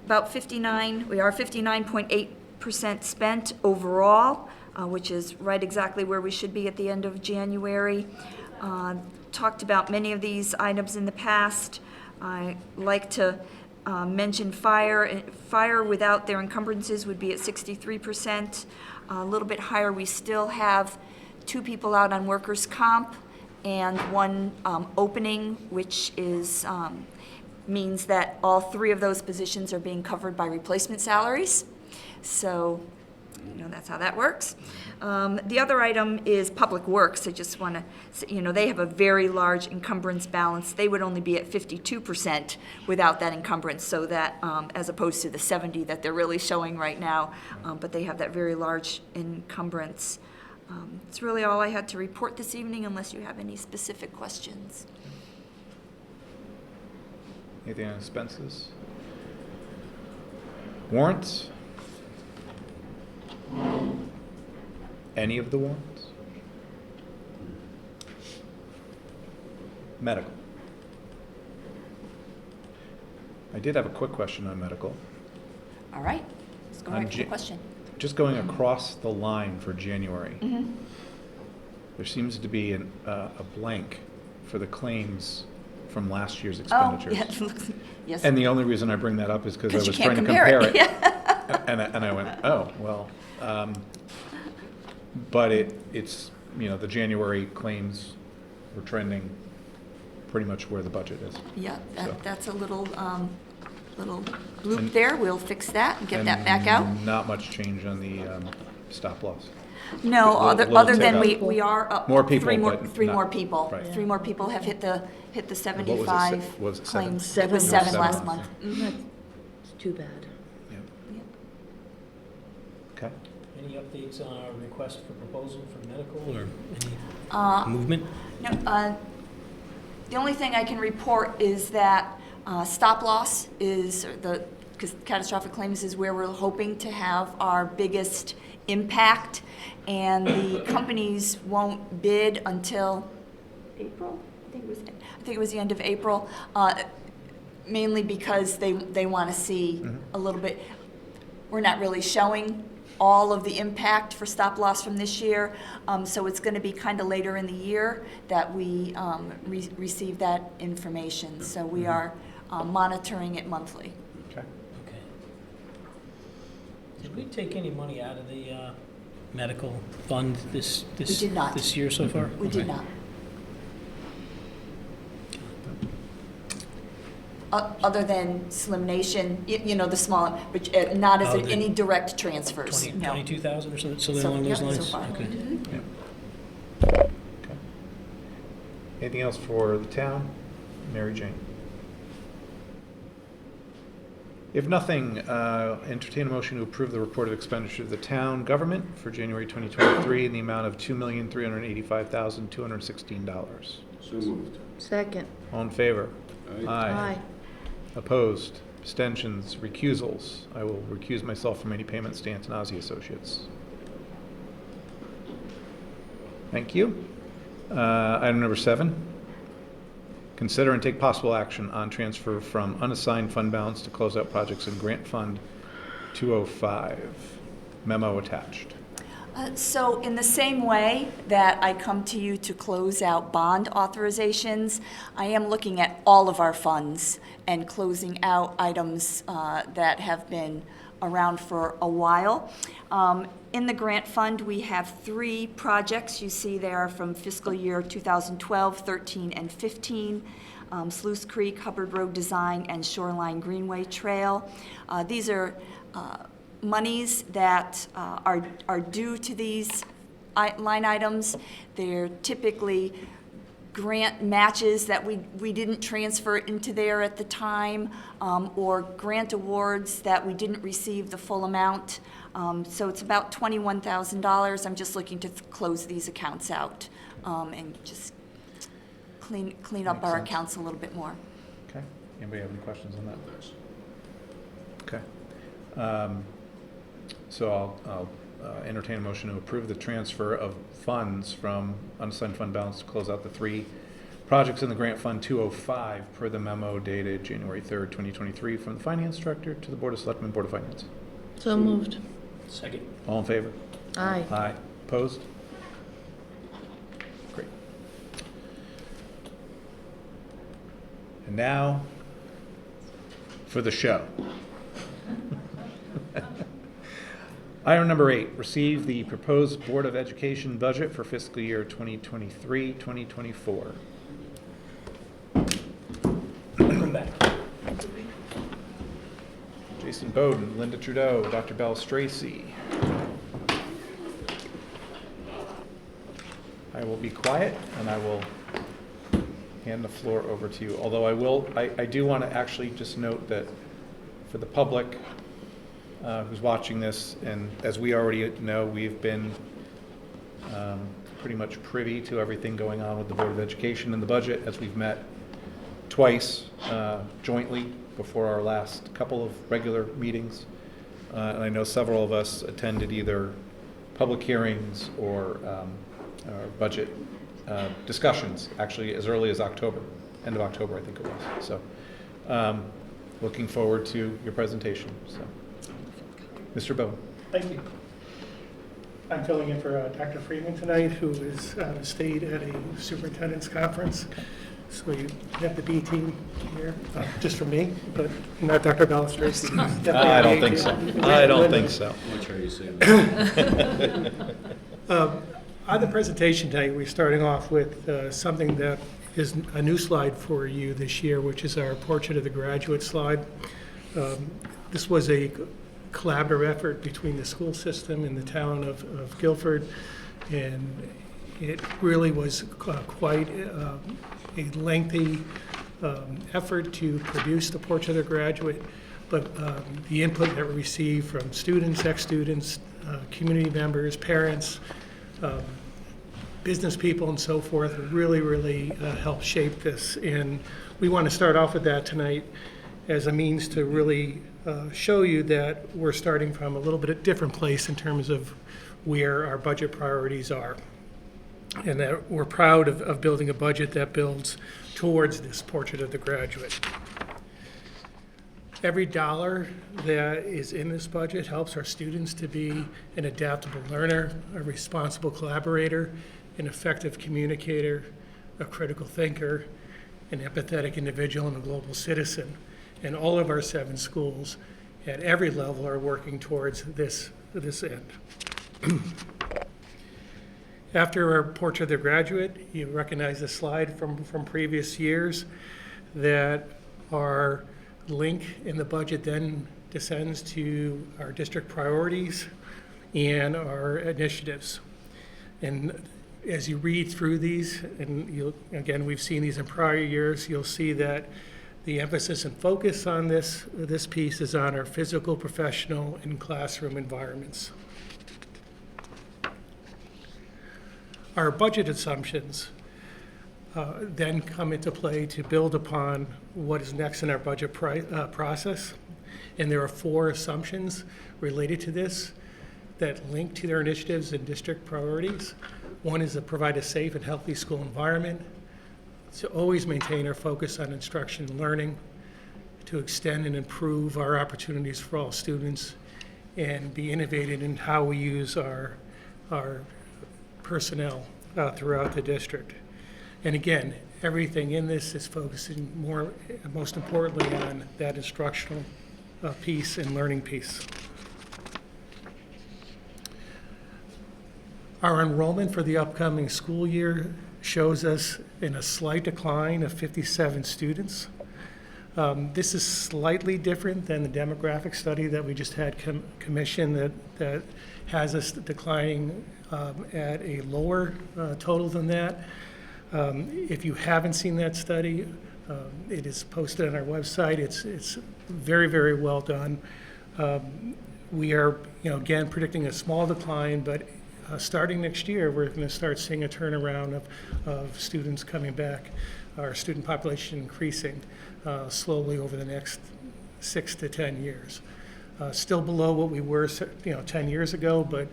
about 59.8% spent overall, which is right exactly where we should be at the end of January. Talked about many of these items in the past. I like to mention fire. Fire without their encumbrances would be at 63%. A little bit higher, we still have 2 people out on workers' comp and 1 opening, which is means that all 3 of those positions are being covered by replacement salaries. So, you know, that's how that works. The other item is Public Works. I just want to, you know, they have a very large encumbrance balance. They would only be at 52% without that encumbrance, so that, as opposed to the 70 that they're really showing right now, but they have that very large encumbrance. It's really all I had to report this evening, unless you have any specific questions. Anything on expenses? Warrants? Any of the warrants? Medical. I did have a quick question on medical. All right, let's go On right to the Ja- question. Just going across the line for January, Mm-hmm. there seems to be a blank for the claims from last year's Oh, expenditures. yeah, yes. And the only reason I bring that up is because I 'Cause you was can't trying to compare compare it. it. And I went, oh, well, but it's, you know, the January claims were trending pretty much where the budget is. Yeah, So. that's a little bloop there. We'll fix that and get that back out. Not much change on the stop loss. No, Little other tick than up. we are up. More people, Three but not- more people. right. 3 more people have hit the What was it, 75 was it seven? claims. It was Seven. 7 last month. It's too bad. Yeah. Okay. Any updates on our request for proposal for medical or Uh, any movement? No, the only thing I can report is that stop loss is because catastrophic claims is where we're hoping to have our biggest impact, and the companies won't bid until April. I think it was the end of April, mainly because they want to see a little bit. We're not really showing all of the impact for stop loss from this year, so it's going to be kind of later in the year that we receive that information. So we are monitoring it monthly. Okay. Okay. Did we take any money out of the medical fund this did not. this year so far? We did Okay. not. Other than Slimnation, the small, but not as Oh, the any direct transfers. No. 22,000 or something So, along those yep, so lines? far. Okay. Mhm. Yeah. Okay. Anything else for the town? Mary Jane? If nothing, entertain a motion to approve the report of expenditure of the town government for January 2023 in the amount of $2,385,216. So moved. Second. All in favor? Aye. Opposed? Abstentions? Recusals? I will recuse myself from any payment to Antonazi Associates. Thank you. Item number 7. Consider and take possible action on transfer from unassigned fund balance to close out projects in Grant Fund 205. Memo attached. So in the same way that I come to you to close out bond authorizations, I am looking at all of our funds and closing out items that have been around for a while. In the grant fund, we have 3 projects. You see there from fiscal year 2012, 13, and 15. Sluice Creek, Hubbard Road Design, and Shoreline Greenway Trail. These are monies that are due to these line items. They're typically grant matches that we didn't transfer into there at the time, or grant awards that we didn't receive the full amount. So it's about $21,000. I'm just looking to close these accounts out and just clean up Makes our sense. accounts a little bit more. Okay. Anybody have any questions on that? Okay. So I'll entertain a motion to approve the transfer of funds from unassigned fund balance to close out the 3 projects in the Grant Fund 205 per the memo dated January 3rd, 2023 from the Finance Director to the Board of Selectmen, Board of Finance. So moved. Second. All in favor? Aye. Aye. Opposed? Great. And now for the show. Item number 8, receive the proposed Board of Education budget for fiscal year 2023-2024. Welcome back. Jason Bowden, Linda Trudeau, Dr. Bell Stracy. I will be quiet and I will hand the floor over to you. Although I do want to actually just note that for the public who's watching this, and as we already know, we've been pretty much privy to everything going on with the Board of Education and the budget, as we've met twice jointly before our last couple of regular meetings. And I know several of us attended either public hearings or budget discussions, actually as early as October, end of October, I think it was. So looking forward to your presentation. So, Mr. Bowen. Thank you. I'm filling in for Dr. Freeman tonight, who is out of state at a superintendent's conference. So you have the B team here, just for me, but not Dr. Balistraci. I don't think so. I don't think so. Much how you say that. On the presentation tonight, we're starting off with something that is a new slide for you this year, which is our Portrait of the Graduate slide. This was a collaborative effort between the school system and the town of Guilford, and it really was quite a lengthy effort to produce the Portrait of the Graduate, but the input that we received from students, ex-students, community members, parents, business people and so forth really helped shape this. And we want to start off with that tonight as a means to really show you that we're starting from a little bit of different place in terms of where our budget priorities are. And that we're proud of building a budget that builds towards this Portrait of the Graduate. Every dollar that is in this budget helps our students to be an adaptable learner, a responsible collaborator, an effective communicator, a critical thinker, an empathetic individual, and a global citizen. And all of our 7 schools at every level are working towards this end. After our Portrait of the Graduate, you recognize the slide from previous years that our link in the budget then descends to our district priorities and our initiatives. And as you read through these, and again, we've seen these in prior years, you'll see that the emphasis and focus on this piece is on our physical, professional, and classroom environments. Our budget assumptions then come into play to build upon what is next in our budget process. And there are 4 assumptions related to this that link to their initiatives and district priorities. One is to provide a safe and healthy school environment, to always maintain our focus on instruction and learning, to extend and improve our opportunities for all students, and be innovative in how we use our personnel throughout the district. And again, everything in this is focusing most importantly on that instructional piece and learning piece. Our enrollment for the upcoming school year shows us in a slight decline of 57 students. This is slightly different than the demographic study that we just had commissioned that has us declining at a lower total than that. If you haven't seen that study, it is posted on our website. It's very well done. We are, again, predicting a small decline, but starting next year, we're going to start seeing a turnaround of students coming back, our student population increasing slowly over the next 6 to 10 years. Still below what we were 10 years ago, but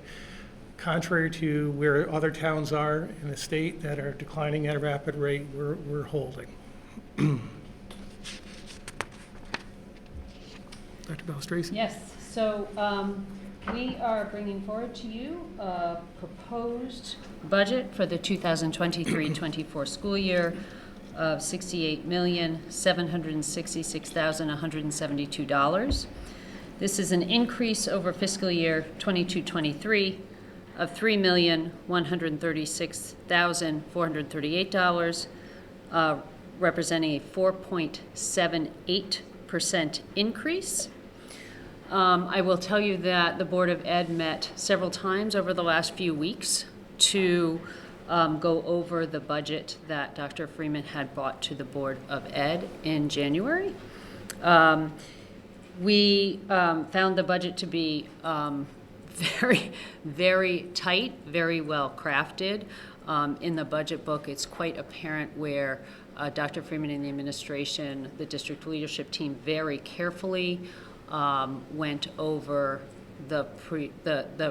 contrary to where other towns are in the state that are declining at a rapid rate, we're holding. Dr. Balistrisi? Yes, so we are bringing forward to you a proposed budget for the 2023-24 school year of $68,766,172. This is an increase over fiscal year 22-23 of $3,136,438, representing a 4.78% increase. I will tell you that the Board of Ed met several times over the last few weeks to go over the budget that Dr. Freeman had brought to the Board of Ed in January. We found the budget to be very tight, very well crafted. In the budget book, it's quite apparent where Dr. Freeman and the administration, the district leadership team, very carefully went over the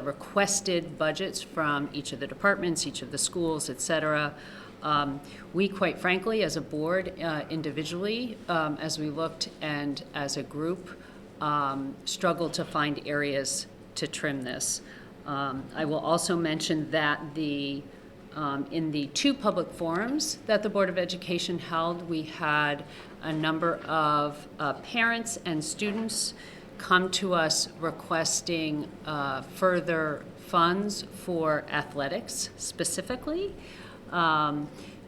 requested budgets from each of the departments, each of the schools, et cetera. We, quite frankly, as a board, individually, as we looked and as a group, struggled to find areas to trim this. I will also mention that in the 2 public forums that the Board of Education held, we had a number of parents and students come to us requesting further funds for athletics specifically,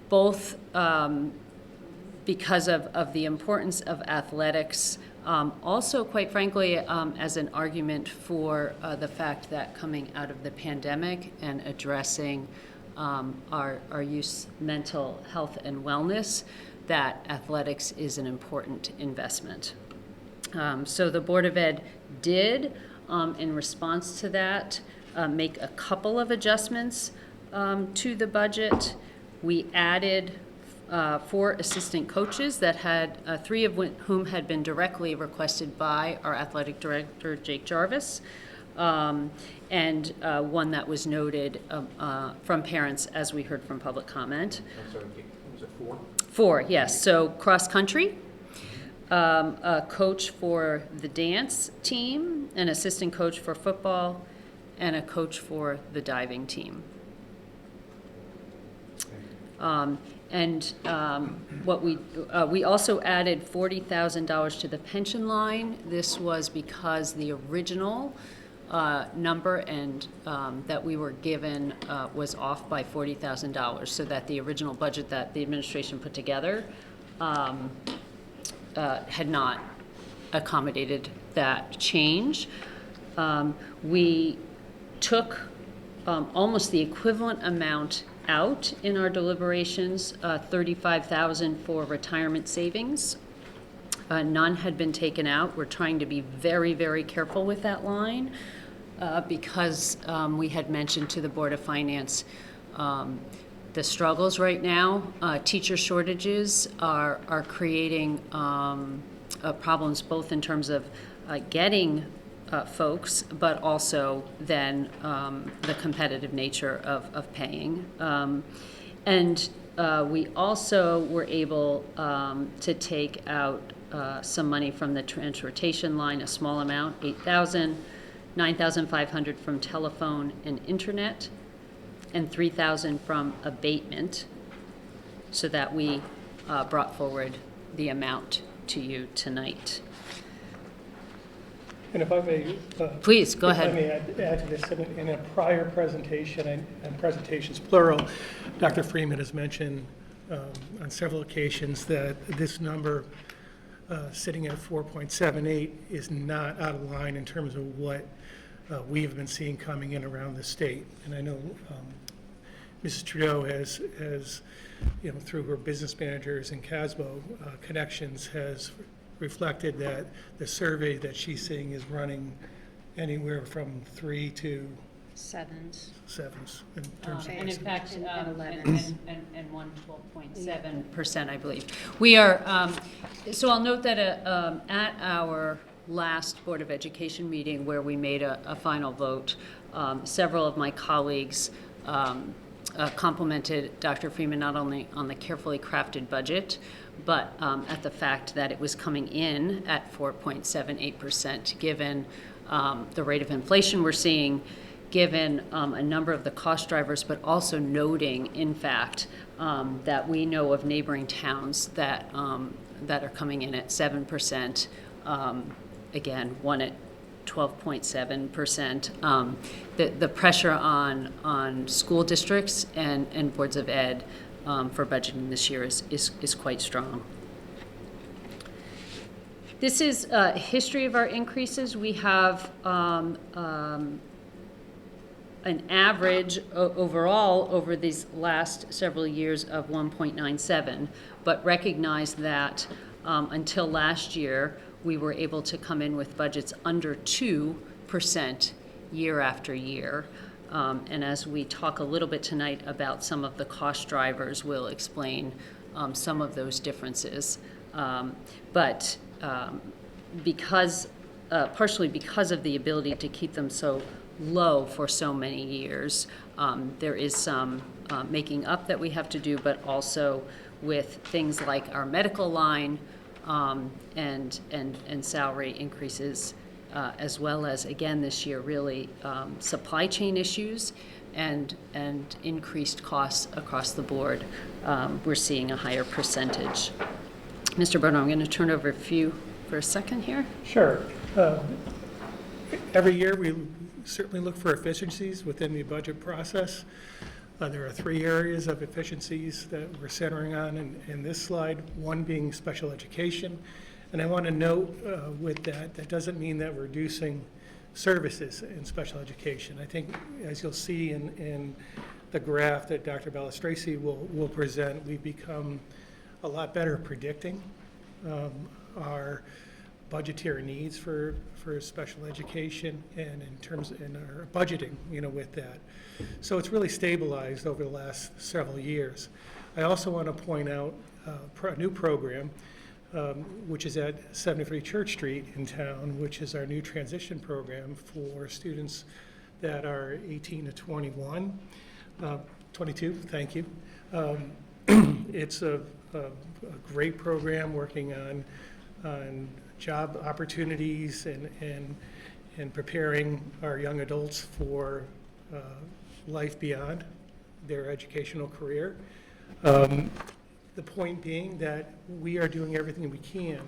both because of the importance of athletics, also, quite frankly, as an argument for the fact that coming out of the pandemic and addressing our youth's mental health and wellness, that athletics is an important investment. So the Board of Ed did, in response to that, make a couple of adjustments to the budget. We added 4 assistant coaches that had, 3 of whom had been directly requested by our athletic director, Jake Jarvis, and 1 that was noted from parents, as we heard from public comment. I'm sorry, was it 4? 4, yes. So cross-country, a coach for the dance team, an assistant coach for football, and a coach for the diving team. What we also added $40,000 to the pension line. This was because the original number and that we were given was off by $40,000, so that the original budget that the administration put together had not accommodated that change. We took almost the equivalent amount out in our deliberations, $35,000 for retirement savings. None had been taken out. We're trying to be very, very careful with that line because we had mentioned to the Board of Finance the struggles right now. Teacher shortages are creating problems both in terms of getting folks, but also then the competitive nature of paying. We also were able to take out some money from the transportation line, a small amount, $8,000, $9,500 from telephone and internet, and $3,000 from abatement, so that we brought forward the amount to you tonight. And if I may... Please, go ahead. If I may add to this, in a prior presentation, and presentations plural, Dr. Freeman has mentioned on several occasions that this number sitting at 4.78 is not out of line in terms of what we have been seeing coming in around the state. And I know Mrs. Trudeau has through her business managers and CASBO connections, has reflected that the survey that she's seeing is running anywhere from 3 to 7s. 7s in terms of And in fact, And and 12.7%, I believe. We are, so I'll note that at our last Board of Education meeting where we made a final vote, several of my colleagues complimented Dr. Freeman not only on the carefully crafted budget, but at the fact that it was coming in at 4.78%, given the rate of inflation we're seeing, given a number of the cost drivers, but also noting, in fact, that we know of neighboring towns that are coming in at 7%, again, one at 12.7%. The pressure on school districts and boards of ed for budgeting this year is quite strong. This is a history of our increases. We have an average overall over these last several years of 1.97, but recognize that until last year, we were able to come in with budgets under 2% year after year. And as we talk a little bit tonight about some of the cost drivers, we'll explain some of those differences. But partially because of the ability to keep them so low for so many years, there is some making up that we have to do, but also with things like our medical line and salary increases, as well as, again, this year, really supply chain issues and increased costs across the board. We're seeing a higher percentage. Mr. Bruno, I'm going to turn over to you for a second here. Sure. Every year we certainly look for efficiencies within the budget process. There are 3 areas of efficiencies that we're centering on in this slide, one being special education. And I want to note with that doesn't mean that we're reducing services in special education. I think, as you'll see in the graph that Dr. Balistraci will present, we've become a lot better at predicting our budgetary needs for special education and in our budgeting, with that. So it's really stabilized over the last several years. I also want to point out a new program, which is at 73 Church Street in town, which is our new transition program for students that are 18 to 21, 22, thank you. It's a great program working on job opportunities and preparing our young adults for life beyond their educational career. The point being that we are doing everything we can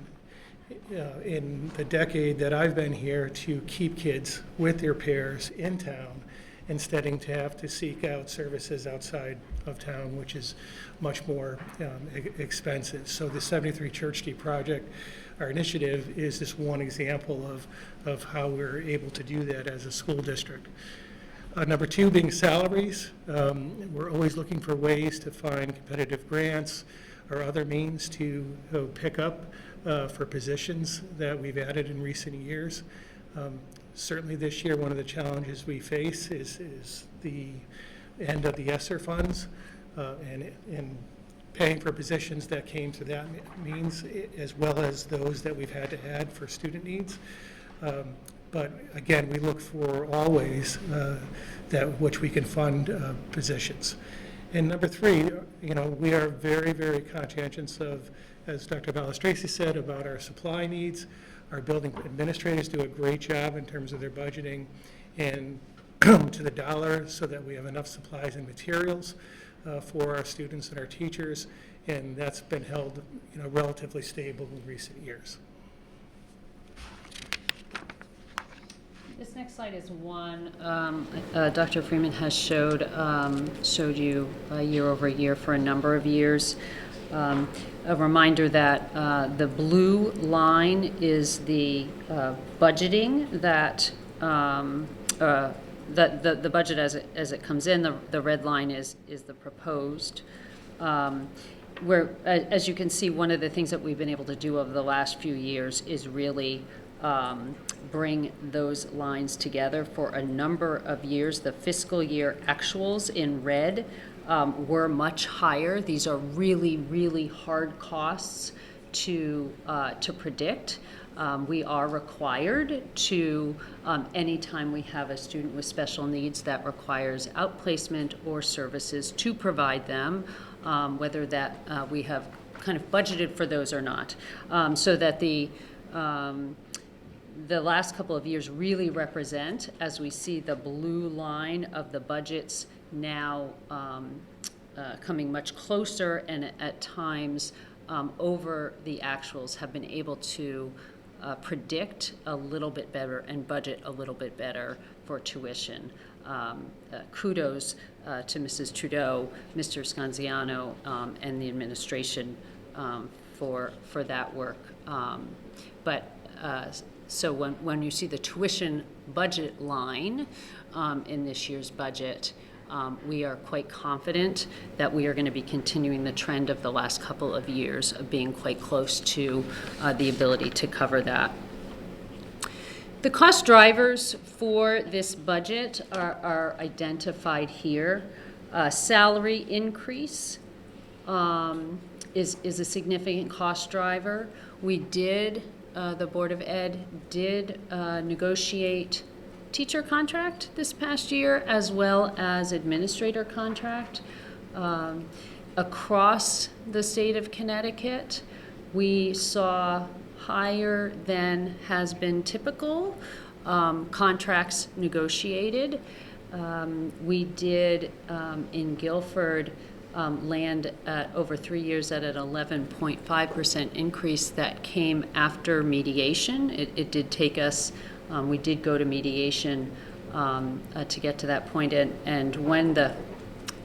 in the decade that I've been here to keep kids with their peers in town instead of to have to seek out services outside of town, which is much more expensive. So the 73 Church Street project, our initiative, is just one example of how we're able to do that as a school district. Number 2 being salaries. We're always looking for ways to find competitive grants or other means to pick up for positions that we've added in recent years. Certainly this year, one of the challenges we face is the end of the ESSER funds and paying for positions that came through that means, as well as those that we've had to add for student needs. But again, we look for all ways that which we can fund positions. And number 3, we are very, very conscientious of, as Dr. Balistraci said, about our supply needs. Our building administrators do a great job in terms of their budgeting and to the dollar so that we have enough supplies and materials for our students and our teachers, and that's been held relatively stable in recent years. This next slide is one Dr. Freeman has showed you year over year for a number of years. A reminder that the blue line is the budgeting that the budget as it comes in. The red line is the proposed. Where, as you can see, one of the things that we've been able to do over the last few years is really bring those lines together for a number of years. The fiscal year actuals in red were much higher. These are really, really hard costs to predict. We are required to, anytime we have a student with special needs that requires outplacement or services, to provide them, whether that we have kind of budgeted for those or not, so that the last couple of years really represent, as we see the blue line of the budgets now coming much closer and at times over the actuals, have been able to predict a little bit better and budget a little bit better for tuition. Kudos to Mrs. Trudeau, Mr. Scanziano, and the administration for that work. So when you see the tuition budget line in this year's budget, we are quite confident that we are going to be continuing the trend of the last couple of years of being quite close to the ability to cover that. The cost drivers for this budget are identified here. Salary increase is a significant cost driver. We did, the Board of Ed did negotiate teacher contract this past year, as well as administrator contract. Across the state of Connecticut, we saw higher than has been typical contracts negotiated. We did in Guilford land at over 3 years at an 11.5% increase that came after mediation. It did take us, we did go to mediation to get to that point. And when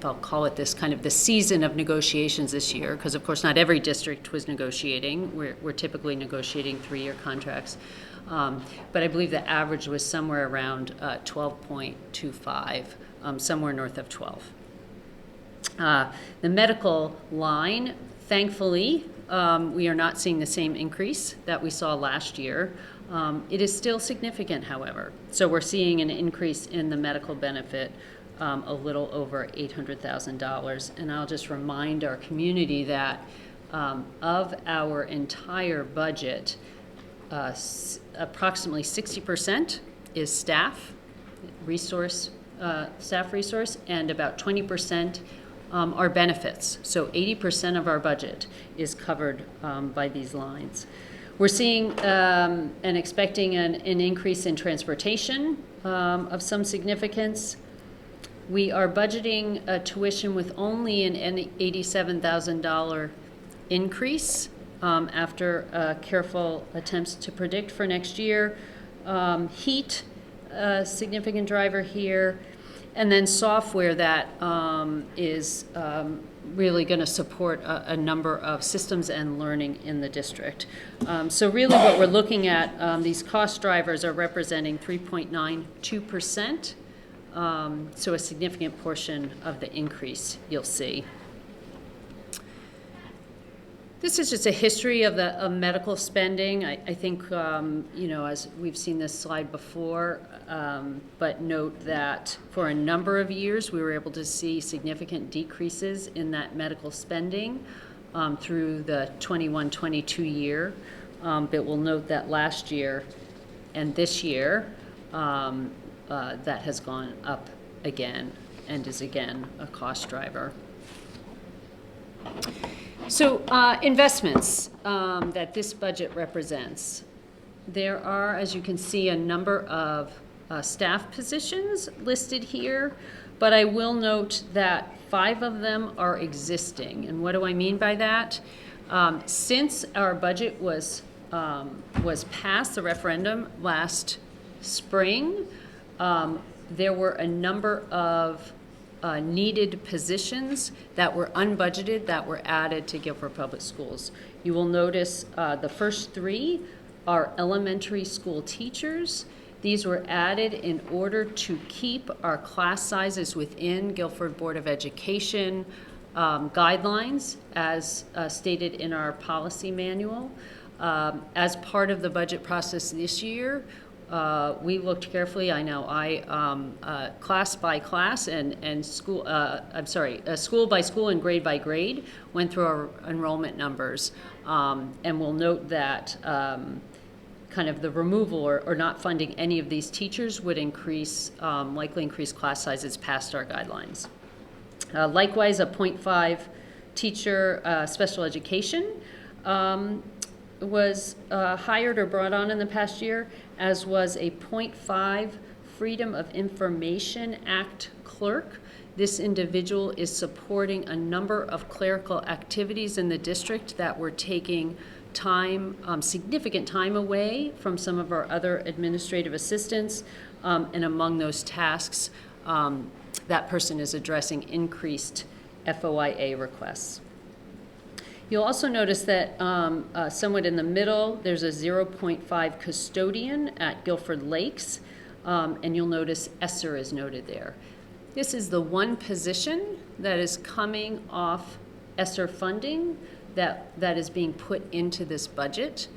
I'll call it this, kind of the season of negotiations this year, because of course not every district was negotiating. We're typically negotiating 3-year contracts. But I believe the average was somewhere around 12.25, somewhere north of 12. The medical line, thankfully, we are not seeing the same increase that we saw last year. It is still significant, however. So we're seeing an increase in the medical benefit, a little over $800,000. And I'll just remind our community that of our entire budget, approximately 60% is staff resource, and about 20% are benefits. So 80% of our budget is covered by these lines. We're seeing and expecting an increase in transportation of some significance. We are budgeting a tuition with only an $87,000 increase after careful attempts to predict for next year. Heat, a significant driver here, and then software that is really going to support a number of systems and learning in the district. So really what we're looking at, these cost drivers are representing 3.92%. So a significant portion of the increase you'll see. This is just a history of medical spending. I think, as we've seen this slide before, but note that for a number of years, we were able to see significant decreases in that medical spending through the 21-22 year. But we'll note that last year and this year, that has gone up again and is again a cost driver. So investments that this budget represents. There are, as you can see, a number of staff positions listed here, but I will note that 5 of them are existing. And what do I mean by that? Since our budget was passed, the referendum last spring, there were a number of needed positions that were unbudgeted that were added to Guilford Public Schools. You will notice the first 3 are elementary school teachers. These were added in order to keep our class sizes within Guilford Board of Education guidelines as stated in our policy manual. As part of the budget process this year, we looked carefully. I know class by class and school. School by school and grade by grade went through our enrollment numbers, and we'll note that kind of the removal or not funding any of these teachers would likely increase class sizes past our guidelines. Likewise, a 0.5 teacher special education was hired or brought on in the past year, as was a 0.5 Freedom of Information Act clerk. This individual is supporting a number of clerical activities in the district that were taking time, significant time away from some of our other administrative assistants, and among those tasks, that person is addressing increased FOIA requests. You'll also notice that somewhat in the middle, there's a 0.5 custodian at Guilford Lakes, and you'll notice ESSER is noted there. This is the one position that is coming off ESSER funding that is being put into this budget.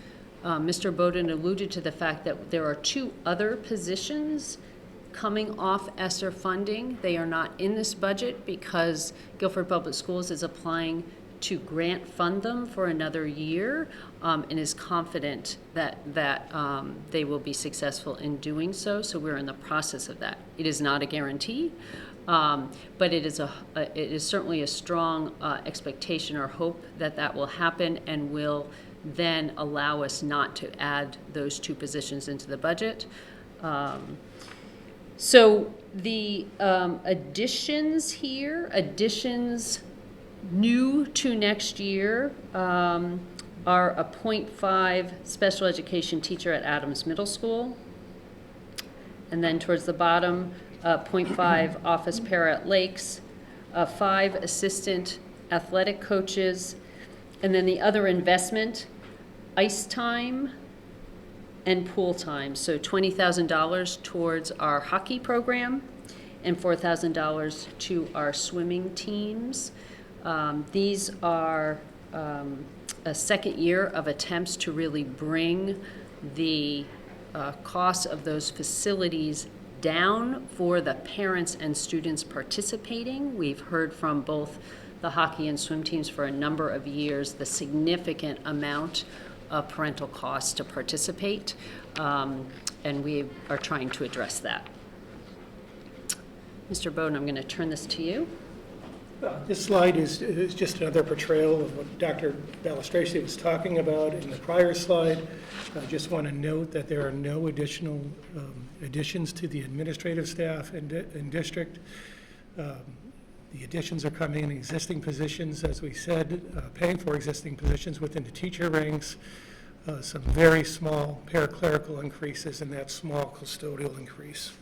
Mr. Bowden alluded to the fact that there are 2 other positions coming off ESSER funding. They are not in this budget because Guilford Public Schools is applying to grant fund them for another year, and is confident that they will be successful in doing so. So we're in the process of that. It is not a guarantee, but it is certainly a strong expectation or hope that will happen, and will then allow us not to add those 2 positions into the budget. So the additions here, new to next year, are a 0.5 special education teacher at Adams Middle School, And then towards the bottom, 0.5 office para at Lakes, 5 assistant athletic coaches, and then the other investment, ice time and pool time. So $20,000 towards our hockey program and $4,000 to our swimming teams. These are a second year of attempts to really bring the costs of those facilities down for the parents and students participating. We've heard from both the hockey and swim teams for a number of years the significant amount of parental costs to participate, and we are trying to address that. Mr. Bowden, I'm going to turn this to you. This slide is just another portrayal of what Dr. Balistracci was talking about in the prior slide. I just want to note that there are no additional additions to the administrative staff in district. The additions are coming in existing positions, as we said, paying for existing positions within the teacher ranks, some very small paraclerical increases, and that small custodial increase.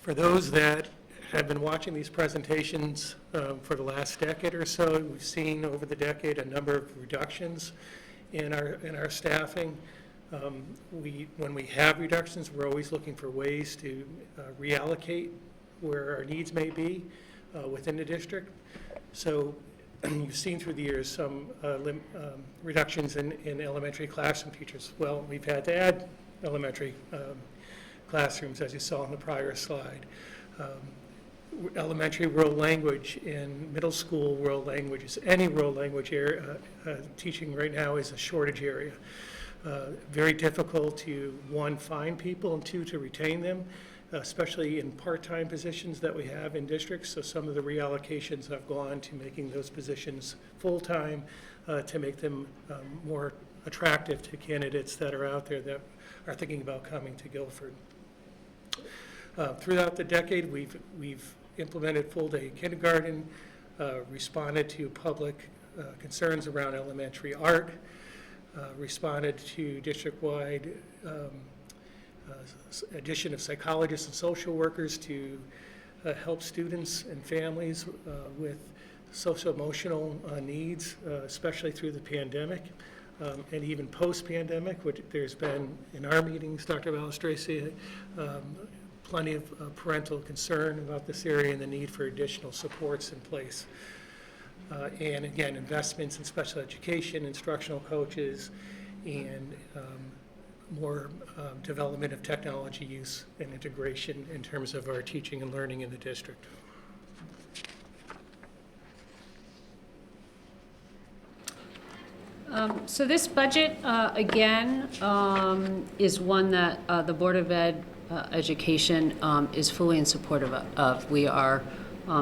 For those that have been watching these presentations for the last decade or so, we've seen over the decade a number of reductions in our staffing. When we have reductions, we're always looking for ways to reallocate where our needs may be within the district. So you've seen through the years some reductions in elementary classroom teachers. Well, we've had to add elementary classrooms, as you saw in the prior slide. Elementary world language and middle school world languages, any world language area, teaching right now is a shortage area. Very difficult to, one, find people, and two, to retain them, especially in part-time positions that we have in districts. So some of the reallocations have gone to making those positions full-time to make them more attractive to candidates that are out there that are thinking about coming to Guilford. Throughout the decade, we've implemented full-day kindergarten, responded to public concerns around elementary art, responded to district-wide addition of psychologists and social workers to help students and families with social-emotional needs, especially through the pandemic. And even post-pandemic, which there's been, in our meetings, Dr. Balistracci, plenty of parental concern about this area and the need for additional supports in place. And again, investments in special education, instructional coaches, and more development of technology use and integration in terms of our teaching and learning in the district. So this budget, again, is one that the Board of Education is fully in support of. We are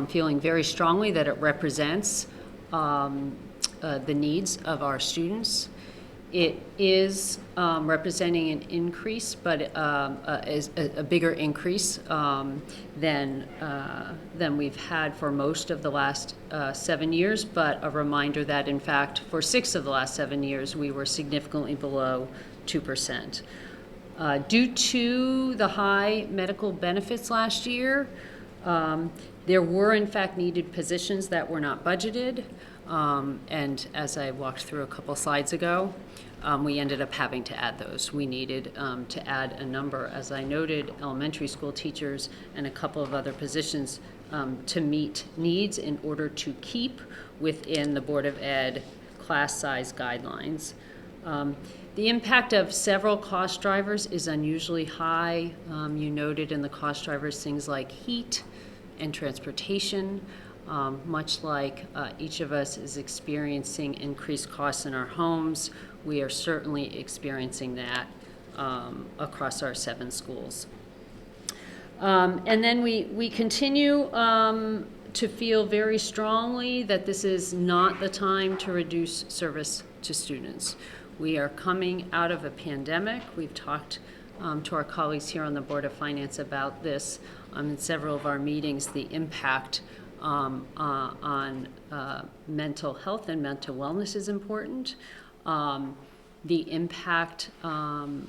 feeling very strongly that it represents the needs of our students. It is representing an increase, but is a bigger increase than we've had for most of the last 7 years, but a reminder that, in fact, for 6 of the last 7 years, we were significantly below 2%. Due to the high medical benefits last year, there were, in fact, needed positions that were not budgeted. And as I walked through a couple slides ago, we ended up having to add those. We needed to add a number, as I noted, elementary school teachers and a couple of other positions to meet needs in order to keep within the Board of Ed class size guidelines. The impact of several cost drivers is unusually high. You noted in the cost drivers things like heat and transportation. Much like each of us is experiencing increased costs in our homes, we are certainly experiencing that across our 7 schools. And then we continue to feel very strongly that this is not the time to reduce service to students. We are coming out of a pandemic. We've talked to our colleagues here on the Board of Finance about this in several of our meetings, the impact on mental health and mental wellness is important. the impact on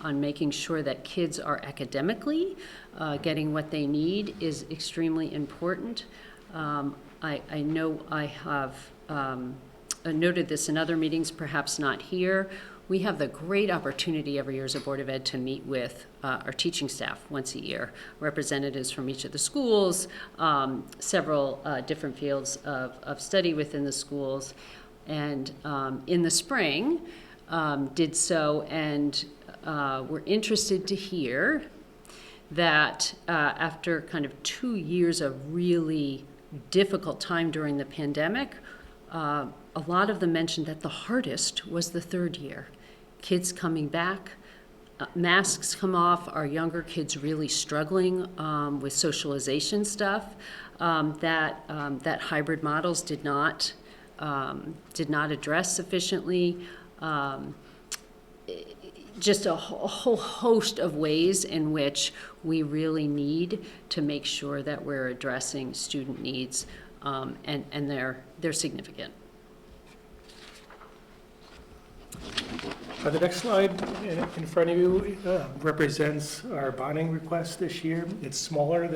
making sure that kids are academically getting what they need is extremely important. I know I have noted this in other meetings, perhaps not here. We have the great opportunity every year as a Board of Ed to meet with our teaching staff once a year, representatives from each of the schools, several different fields of study within the schools. And in the spring, did so, and we're interested to hear that after kind of 2 years of really difficult time during the pandemic, a lot of them mentioned that the hardest was the third year. Kids coming back, masks come off, our younger kids really struggling with socialization stuff, that hybrid models did not address sufficiently. Just a whole host of ways in which we really need to make sure that we're addressing student needs, and they're significant. The next slide in front of you represents our bonding request this year. It's smaller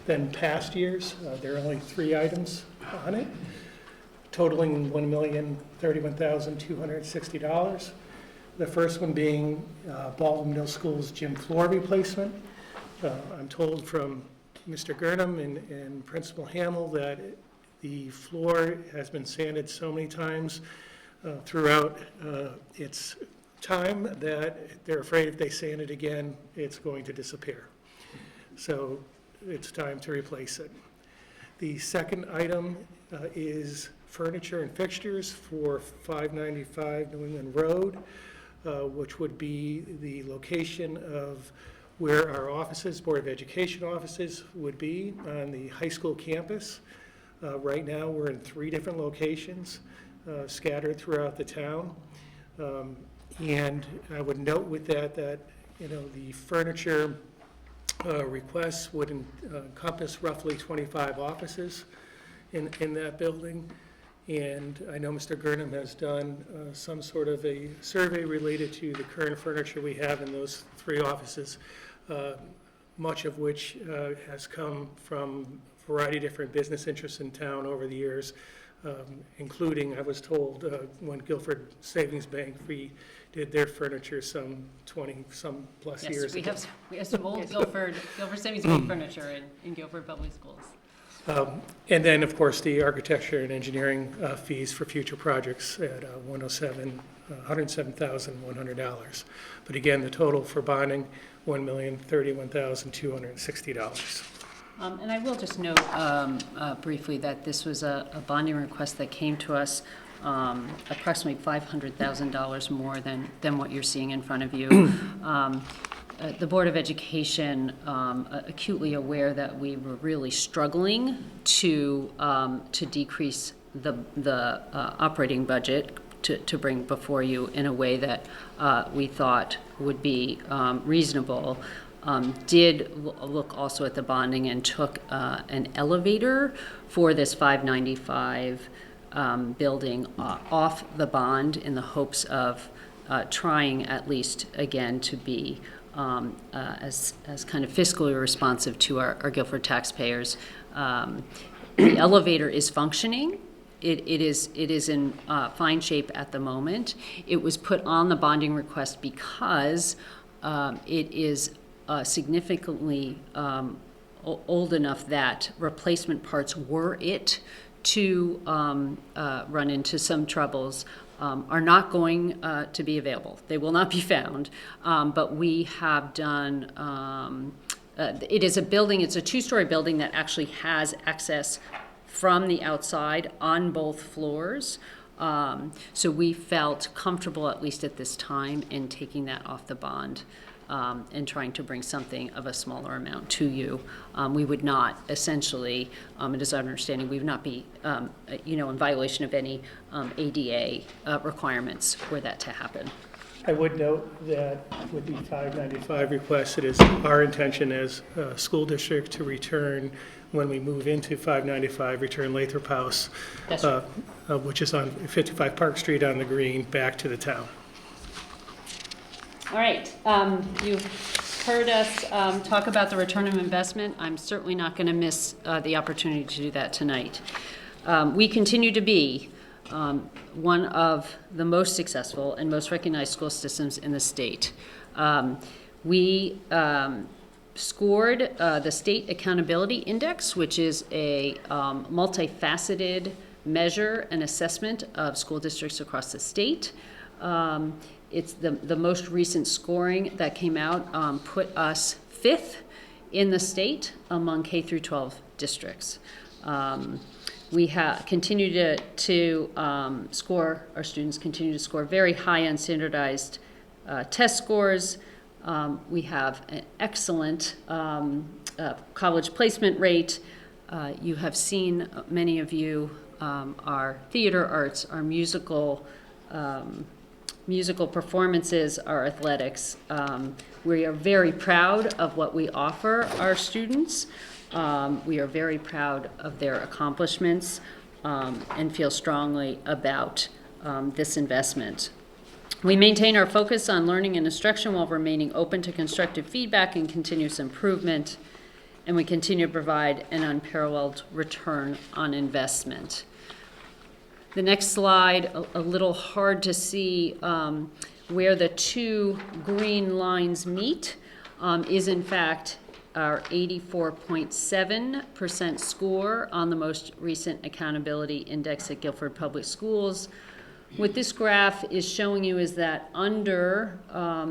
than past years. There are only 3 items on it, totaling $1,031,260. The first one being Baldwin Middle School's gym floor replacement. I'm told from Mr. Gurnham and Principal Hamill that the floor has been sanded so many times throughout its time that they're afraid if they sand it again, it's going to disappear. So it's time to replace it. The second item is furniture and fixtures for 595 New England Road, which would be the location of where our offices, Board of Education offices, would be on the high school campus. Right now, we're in 3 different locations scattered throughout the town. And I would note with that the furniture requests would encompass roughly 25 offices in that building. And I know Mr. Gurnham has done some sort of a survey related to the current furniture we have in those 3 offices, much of which has come from a variety of different business interests in town over the years, including, I was told, when Guilford Savings Bank redid their furniture some 20-some plus years ago. Yes, we have some old Guilford Savings Bank furniture in Guilford Public Schools. And then, of course, the architecture and engineering fees for future projects at $107,100. But again, the total for bonding, $1,031,260. And I will just note briefly that this was a bonding request that came to us approximately $500,000 more than what you're seeing in front of you. The Board of Education, acutely aware that we were really struggling to decrease the operating budget to bring before you in a way that we thought would be reasonable, did look also at the bonding and took an elevator for this 595 building off the bond in the hopes of trying at least again to be as kind of fiscally responsive to our Guilford taxpayers. The elevator is functioning. It is in fine shape at the moment. It was put on the bonding request because it is significantly old enough that replacement parts were it to run into some troubles, are not going to be available. They will not be found, but we have done, it is a building, it's a 2-story building that actually has access from the outside on both floors. So we felt comfortable, at least at this time, in taking that off the bond and trying to bring something of a smaller amount to you. We would not essentially, it is our understanding, we would not be in violation of any ADA requirements were that to happen. I would note that with the 595 request, it is our intention as a school district to return when we move into 595, return Lathrop House, That's right. which is on 55 Park Street on the green, back to the town. All right, you've heard us talk about the return of investment. I'm certainly not going to miss the opportunity to do that tonight. We continue to be one of the most successful and most recognized school systems in the state. We scored the State Accountability Index, which is a multifaceted measure and assessment of school districts across the state. It's the most recent scoring that came out put us 5th in the state among K through 12 districts. We continue to score, our students continue to score very high on standardized test scores. We have an excellent college placement rate. You have seen, many of you, our theater arts, our musical performances, our athletics. We are very proud of what we offer our students. We are very proud of their accomplishments and feel strongly about this investment. We maintain our focus on learning and instruction while remaining open to constructive feedback and continuous improvement, and we continue to provide an unparalleled return on investment. The next slide, a little hard to see where the two green lines meet, is in fact our 84.7% score on the most recent accountability index at Guilford Public Schools. What this graph is showing you is that under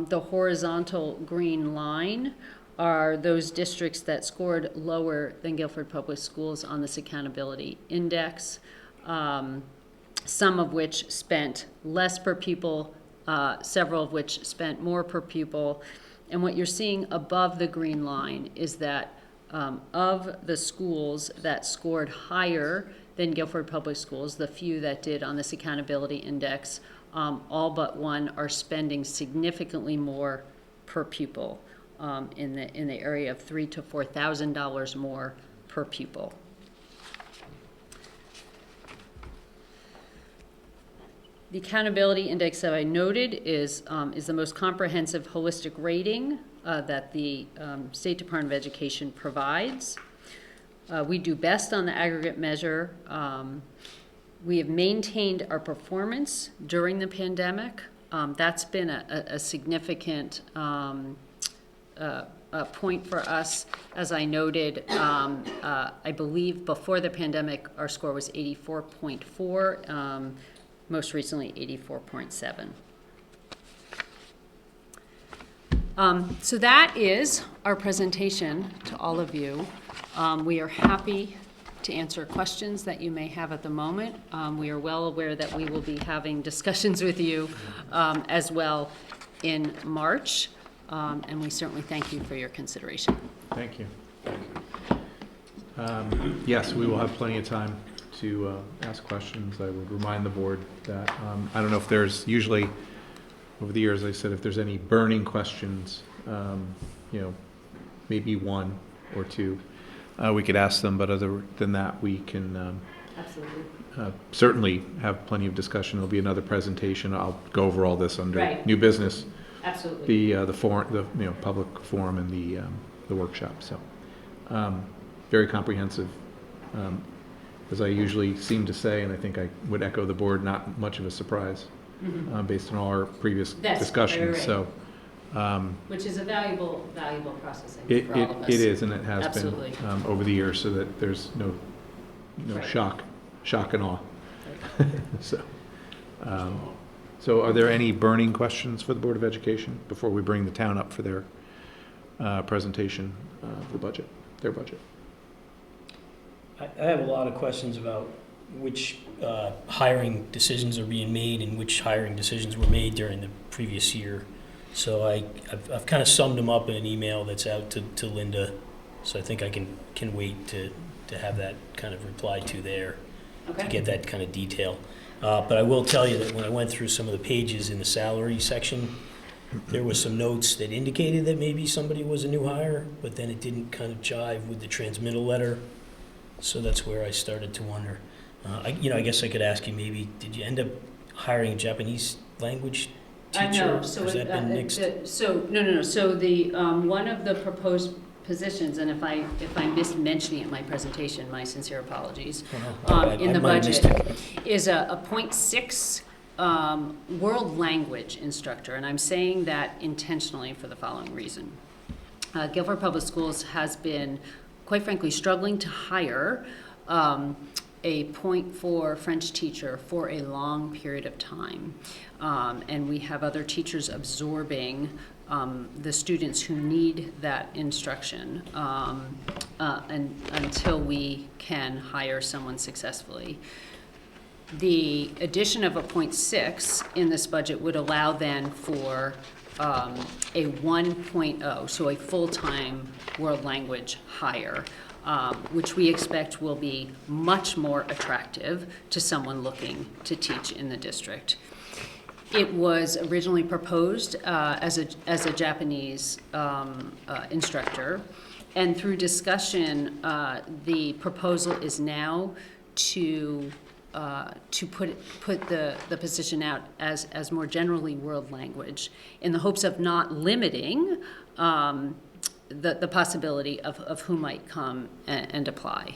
the horizontal green line are those districts that scored lower than Guilford Public Schools on this accountability index. Some of which spent less per pupil, several of which spent more per pupil. And what you're seeing above the green line is that of the schools that scored higher than Guilford Public Schools, the few that did on this accountability index, all but one are spending significantly more per pupil in the area of $3,000 to $4,000 more per pupil. The accountability index that I noted is the most comprehensive holistic rating that the State Department of Education provides. We do best on the aggregate measure. We have maintained our performance during the pandemic. That's been a significant point for us. As I noted, I believe before the pandemic, our score was 84.4. Most recently 84.7. So that is our presentation to all of you. We are happy to answer questions that you may have at the moment. We are well aware that we will be having discussions with you as well in March, and we certainly thank you for your consideration. Thank you. Yes, we will have plenty of time to ask questions. I would remind the board that I don't know if there's usually, over the years, I said if there's any burning questions, maybe one or two, we could ask them, but other than that, we can Absolutely. Certainly have plenty of discussion. There'll be another presentation. I'll go over all this under Right. new business. Absolutely. The forum, the public forum and the workshop. So very comprehensive. As I usually seem to say, and I think I would echo the board, not much of a surprise based on all our previous discussions. Right. So, Which is a valuable process, I think, for all of us. it is, and it has Absolutely. been over the years, so that there's no Right. shock and awe. So, so are there any burning questions for the Board of Education before we bring the town up for their presentation of the budget, their budget? I have a lot of questions about which hiring decisions are being made and which hiring decisions were made during the previous year. So I've kind of summed them up in an email that's out to Linda. So I think I can wait to have that kind of replied to there to get that kind of detail. But I will tell you that when I went through some of the pages in the salary section, there was some notes that indicated that maybe somebody was a new hire, but then it didn't kind of jive with the transmittal letter So that's where I started to wonder. I guess I could ask you maybe, did you end up hiring a Japanese language teacher? No, Has that been nixed? no. So the, one of the proposed positions, and if I missed mentioning it in my presentation, my sincere apologies, in the I might have missed budget, is a .6 world language instructor, and I'm saying that intentionally for the following reason. Guilford Public Schools has been, quite frankly, struggling to hire a .4 French teacher for a long period of time. And we have other teachers absorbing the students who need that instruction and until we can hire someone successfully. The addition of a .6 in this budget would allow then for a 1.0, so a full-time world language hire, which we expect will be much more attractive to someone looking to teach in the district. It was originally proposed as a Japanese instructor, and through discussion, the proposal is now to put the position out as more generally world language, in the hopes of not limiting the possibility of who might come and apply.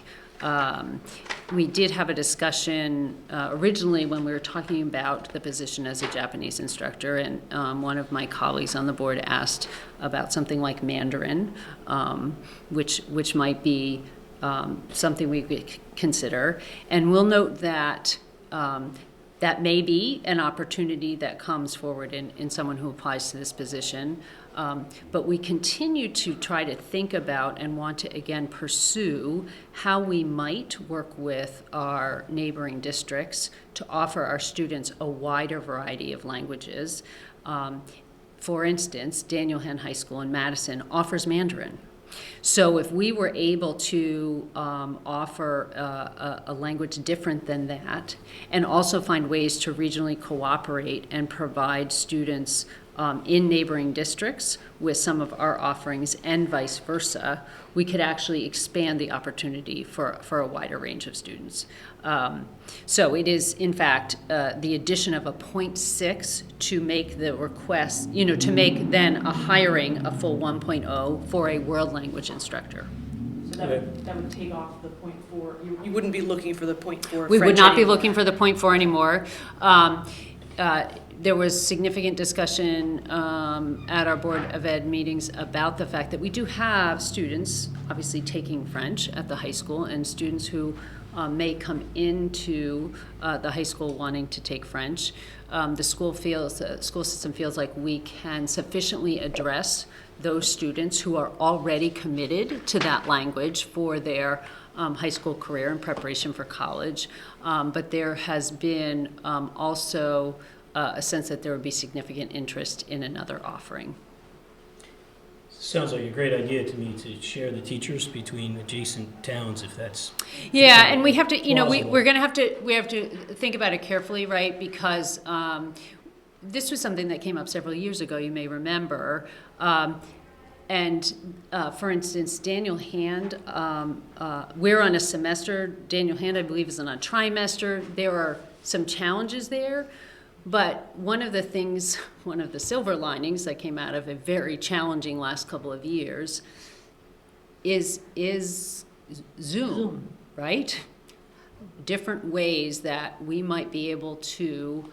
We did have a discussion originally when we were talking about the position as a Japanese instructor, and one of my colleagues on the board asked about something like Mandarin, which might be something we could consider. And we'll note that that may be an opportunity that comes forward in someone who applies to this position. But we continue to try to think about and want to, again, pursue how we might work with our neighboring districts to offer our students a wider variety of languages. For instance, Daniel Hand High School in Madison offers Mandarin. So if we were able to offer a language different than that, and also find ways to regionally cooperate and provide students in neighboring districts with some of our offerings and vice versa, we could actually expand the opportunity for a wider range of students. So it is, in fact, the addition of a .6 to make the request, to make then a hiring a full 1.0 for a world language instructor. So that would take off the .4. You wouldn't be looking for the .4. We would not be looking for the .4 anymore. There was significant discussion at our Board of Ed meetings about the fact that we do have students, obviously, taking French at the high school, and students who may come into the high school wanting to take French. The school system feels like we can sufficiently address those students who are already committed to that language for their high school career in preparation for college. But there has been also a sense that there would be significant interest in another offering. Sounds like a great idea to me to share the teachers between adjacent towns, if that's. Yeah, and we have to, we're going to have to think about it carefully, right? Because this was something that came up several years ago, you may remember. And for instance, Daniel Hand, we're on a semester. Daniel Hand, I believe, is on a trimester. There are some challenges there. But one of the silver linings that came out of a very challenging last couple of years is Zoom, right? Different ways that we might be able to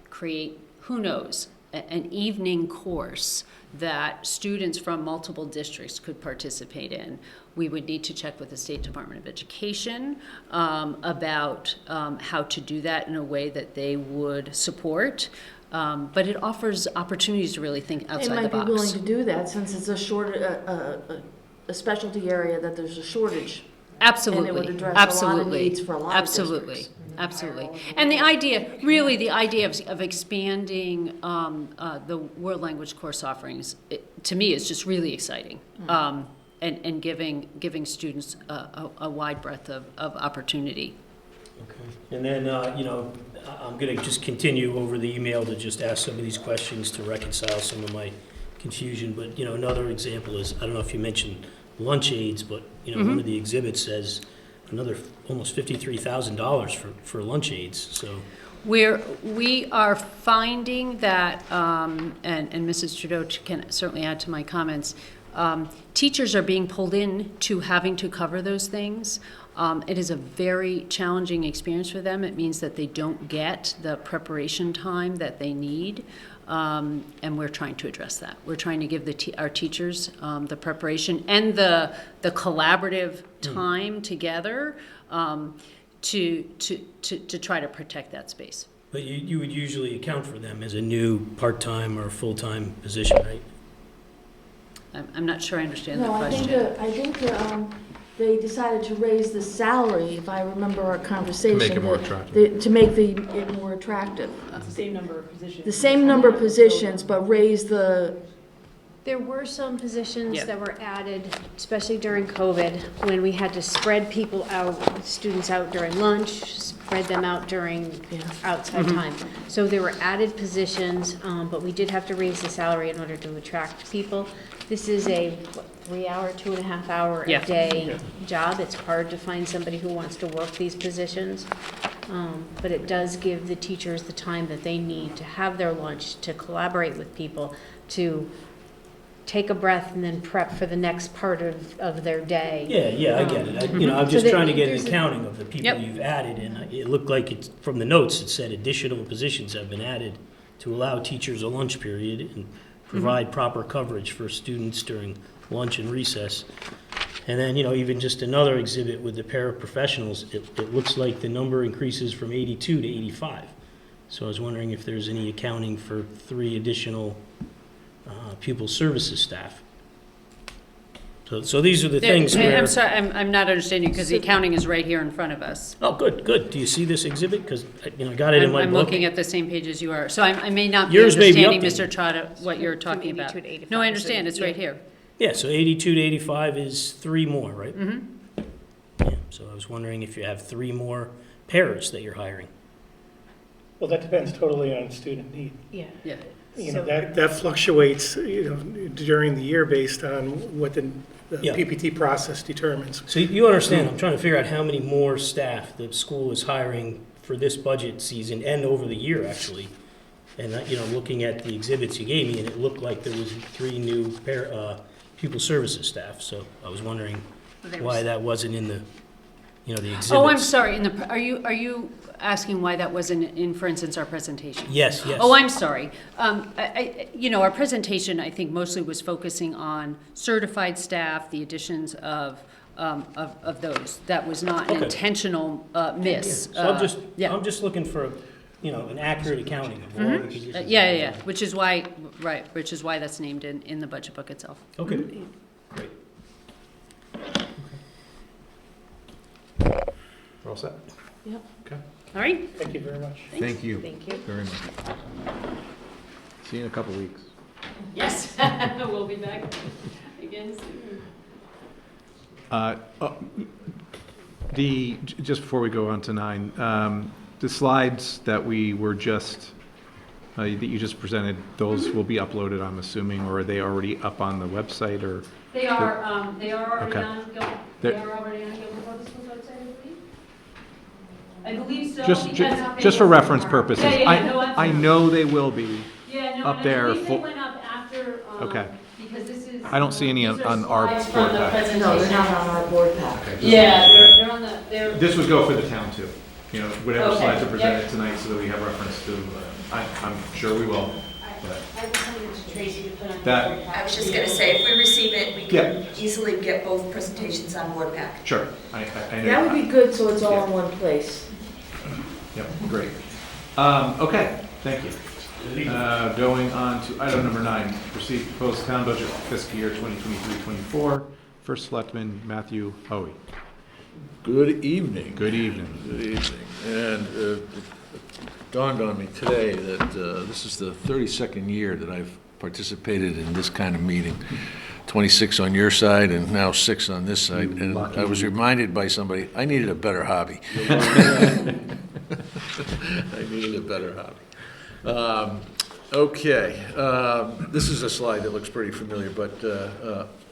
create, who knows, an evening course that students from multiple districts could participate in. We would need to check with the State Department of Education about how to do that in a way that they would support. But it offers opportunities to really think outside the box. They might be willing to do that since it's a specialty area that there's a shortage. Absolutely. And it would address a lot of needs for a lot of districts. Absolutely. And the idea of expanding the world language course offerings, to me, is just really exciting. And giving students a wide breadth of opportunity. Okay. And then, I'm going to just continue over the email to just ask some of these questions to reconcile some of my confusion. But, another example is, I don't know if you mentioned lunch aids, but, one of the exhibits says another almost $53,000 for lunch aids, so. We are finding that, and Mrs. Trudeau can certainly add to my comments, teachers are being pulled in to having to cover those things. It is a very challenging experience for them. It means that they don't get the preparation time that they need, and we're trying to address that. We're trying to give our teachers the preparation and the collaborative time together to try to protect that space. But you would usually account for them as a new part-time or full-time position, right? I'm not sure I understand the No, question. I think they decided to raise the salary, if I remember our conversation. To make it more attractive. To make it more attractive. It's the same number of positions. The same number of positions, but raise the, There were some positions Yeah. that were added, especially during COVID, when we had to spread people out, students out during lunch, spread them out during outside time. So there were added positions, but we did have to raise the salary in order to attract people. This is a 3-hour, 2.5 hour a Yeah. day job. It's hard to find somebody who wants to work these positions. But it does give the teachers the time that they need to have their lunch, to collaborate with people, to take a breath and then prep for the next part of their day. Yeah, I get it. I'm So just that trying to get there's an a- accounting of the people Yep. you've added, and it looked like it's, from the notes, it said additional positions have been added to allow teachers a lunch period and provide proper coverage for students during lunch and recess. And then, even just another exhibit with the paraprofessionals, it looks like the number increases from 82 to 85. So I was wondering if there's any accounting for 3 additional pupil services staff. So these are the things where... I'm sorry, I'm not understanding, because the accounting is right here in front of us. Oh, good. Do you see this exhibit? Because, I got it in my book. I'm looking at the same page as you are, so I may not be Yours may be understanding, updated. Mr. Trotta, what you're talking about. 82 to 85, No, I so, understand, it's right here. Yeah, so 82 to 85 is 3 more, right? Mm-hmm. Yeah, so I was wondering if you have 3 more pairs that you're hiring. Well, that depends totally on student need. Yeah. Yeah. That fluctuates, during the year based on what the Yeah. PPT process determines. So you understand, I'm trying to figure out how many more staff the school is hiring for this budget season and over the year, actually. And, looking at the exhibits you gave me, and it looked like there was 3 new pupil services staff. So I was wondering why that wasn't in the, the exhibits. Oh, I'm sorry, are you asking why that wasn't in, for instance, our presentation? Yes. Oh, I'm sorry. Our presentation, I think, mostly was focusing on certified staff, the additions of those. That was not an Okay. intentional miss. So Yeah. I'm just looking for, an accurate accounting of all the positions. Yeah, which is why that's named in the budget book itself. Okay, great. We're all set? Yep. Okay. All right? Thank you very much. Thank you. Thank you. Very much. See you in a couple weeks. Yes, we'll be back again soon. Just before we go on to 9, the slides that we were just, that you just presented, those will be uploaded, I'm assuming, or are they already up on the website, or? They are already Okay. on Guilford Public Schools website, I believe so. Just for reference purposes. Yeah, no, I absolutely. know they will be. Yeah, no, up and there I believe for- they went up after, Okay. because this is. I don't see any these are on our slides board from the pack. presentation. No, they're not on our board pack. Yeah, they're on the, This would go for the town too, whatever Okay, slides are yep. presented tonight, so that we have reference to, I'm sure we will. But I will send it to Tracy to put on the That- board pack. I was just gonna say, if we receive it, we Yeah. can easily get both presentations on board pack. Sure, I know. That would be good, so it's all in one place. Yep, great. Okay, thank you. Going on to item number 9, proceed proposed town budget fiscal year 2023-24. First Selectman Matthew Hoey. Good evening. Good evening. Good evening. And it dawned on me today that this is the 32nd year that I've participated in this kind of meeting. 26 on your side and now 6 on this side. And I was reminded by somebody, I needed a better hobby. I needed a better hobby. Okay. This is a slide that looks pretty familiar, but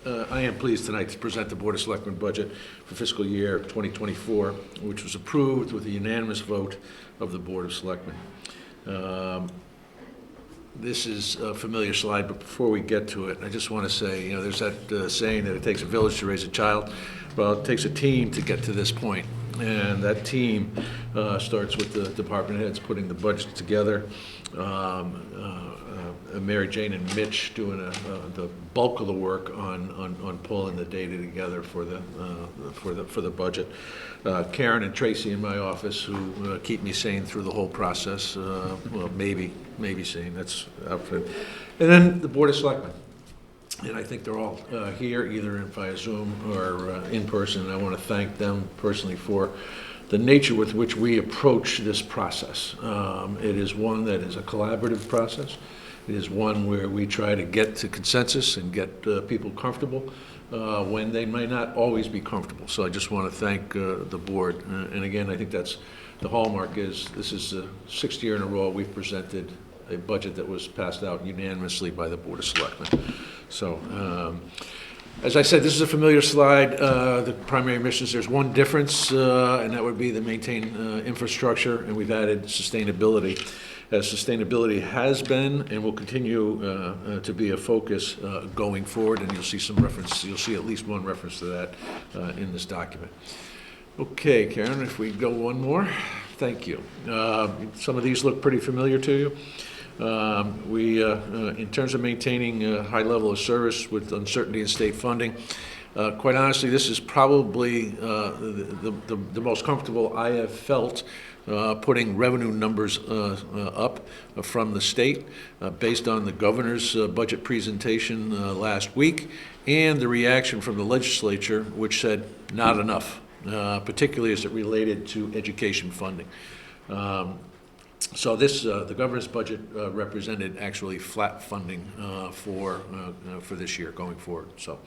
I am pleased tonight to present the Board of Selectmen budget for fiscal year 2024, which was approved with a unanimous vote of the Board of Selectmen. This is a familiar slide, but before we get to it, I just want to say, there's that saying that it takes a village to raise a child. Well, it takes a team to get to this point, and that team starts with the department heads putting the budget together. Mary Jane and Mitch doing the bulk of the work on pulling the data together for the budget. Karen and Tracy in my office who keep me sane through the whole process. Well, maybe sane. That's outfit. And then the Board of Selectmen. And I think they're all here, either via Zoom or in person. And I want to thank them personally for the nature with which we approach this process. It is one that is a collaborative process. It is one where we try to get to consensus and get people comfortable when they may not always be comfortable. So I just want to thank the board. And again, I think that's the hallmark is this is the 6th year in a row we've presented a budget that was passed out unanimously by the Board of Selectmen. So, as I said, this is a familiar slide. The primary missions, there's one difference, and that would be to maintain infrastructure, and we've added sustainability. As sustainability has been and will continue to be a focus going forward, and you'll see at least one reference to that in this document. Okay, Karen, if we go one more. Thank you. Some of these look pretty familiar to you. In terms of maintaining a high level of service with uncertainty in state funding, quite honestly, this is probably the most comfortable I have felt putting revenue numbers up from the state based on the governor's budget presentation last week and the reaction from the legislature, which said not enough, particularly as it related to education funding. So this, the governor's budget represented actually flat funding for this year going forward. So,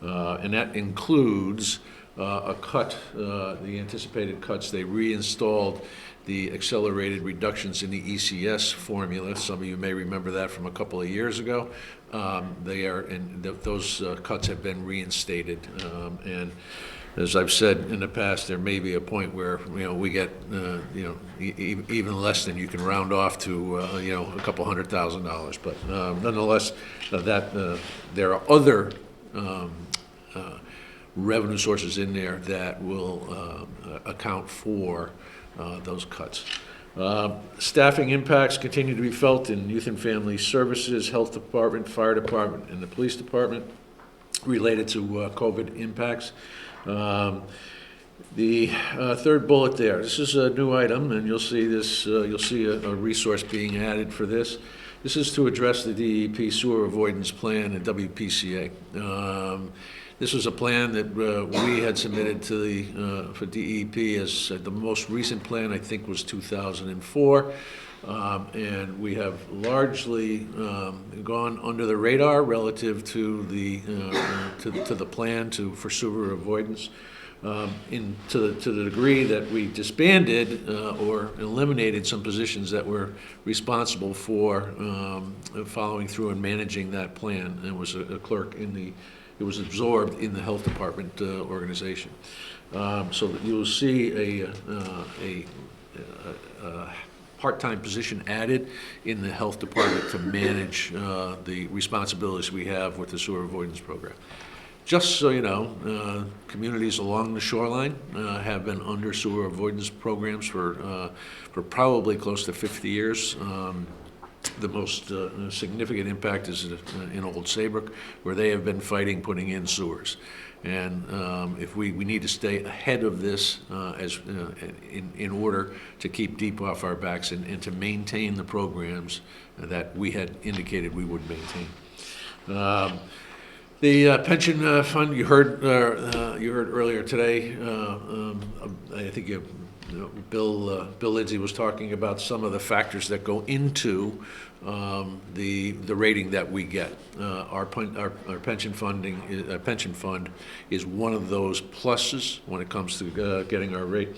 and that includes a cut, the anticipated cuts. They reinstalled the accelerated reductions in the ECS formula. Some of you may remember that from a couple of years ago. Those cuts have been reinstated, and as I've said in the past, there may be a point where we get even less than you can round off to a couple $100,000. But nonetheless, there are other revenue sources in there that will account for those cuts. Staffing impacts continue to be felt in Youth and Family Services, Health Department, Fire Department, and the Police Department related to COVID impacts. The third bullet there, this is a new item, and you'll see this. You'll see a resource being added for this. This is to address the DEP sewer avoidance plan and WPCA. This was a plan that we had submitted to the for DEP as the most recent plan. I think was 2004. And we have largely gone under the radar relative to the plan for sewer avoidance, to the degree that we disbanded or eliminated some positions that were responsible for following through and managing that plan. And was a clerk it was absorbed in the Health Department organization. So that you will see a part-time position added in the Health Department to manage the responsibilities we have with the sewer avoidance program. Just so you know, communities along the shoreline have been under sewer avoidance programs for probably close to 50 years. The most significant impact is in Old Saybrook, where they have been fighting putting in sewers. And if we need to stay ahead of this in order to keep deep off our backs and to maintain the programs that we had indicated we would maintain. The pension fund, you heard earlier today. I think Bill Lindsay was talking about some of the factors that go into the rating that we get. Our pension fund is one of those pluses when it comes to getting our rate.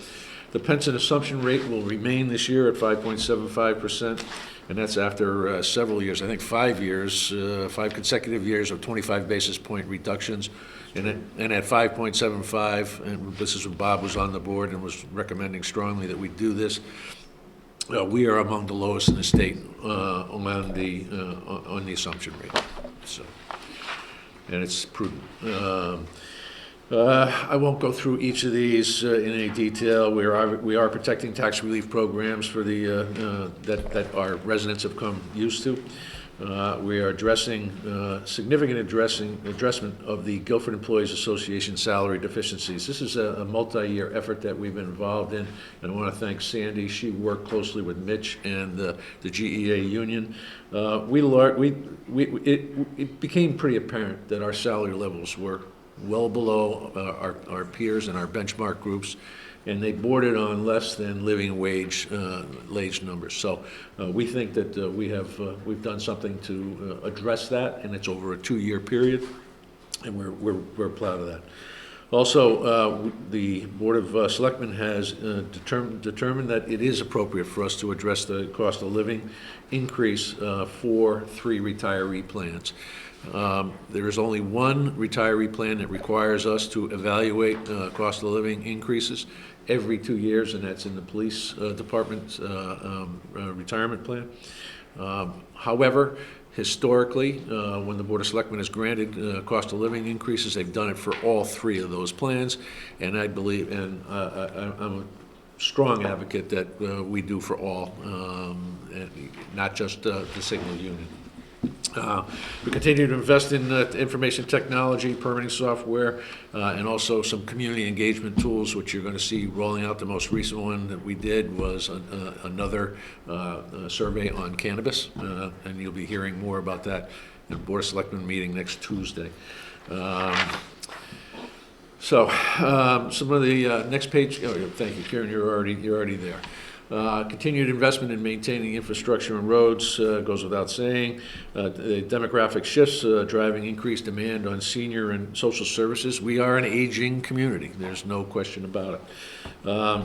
The pension assumption rate will remain this year at 5.75%, And that's after several years, I think 5 years, 5 consecutive years of 25 basis point reductions. And at 5.75, and this is when Bob was on the board and was recommending strongly that we do this, we are among the lowest in the state on the assumption rate. So, and it's prudent. I won't go through each of these in any detail. We are protecting tax relief programs for the that our residents have come used to. We are addressing significant addressment of the Guilford Employees Association salary deficiencies. This is a multi-year effort that we've been involved in, and I want to thank Sandy. She worked closely with Mitch and the GEA union. It became pretty apparent that our salary levels were well below our peers and our benchmark groups, and they boarded on less than living wage numbers. So we think that we've done something to address that, and it's over a 2-year period, and we're proud of that. Also, the Board of Selectmen has determined that it is appropriate for us to address the cost of living increase for 3 retiree plans. There is only one retiree plan that requires us to evaluate cost of living increases every 2 years, and that's in the police department's retirement plan. However, historically, when the Board of Selectmen has granted cost of living increases, they've done it for all 3 of those plans, and I believe, and I'm a strong advocate that we do for all, and not just the signal union. We continue to invest in information technology, permitting software, and also some community engagement tools, which you're going to see rolling out. The most recent one that we did was another survey on cannabis, and you'll be hearing more about that in the Board of Selectmen meeting next Tuesday. Some of the next page. Oh, thank you, Karen. You're already there. Continued investment in maintaining infrastructure and roads goes without saying. The demographic shifts driving increased demand on senior and social services. We are an aging community. There's no question about it.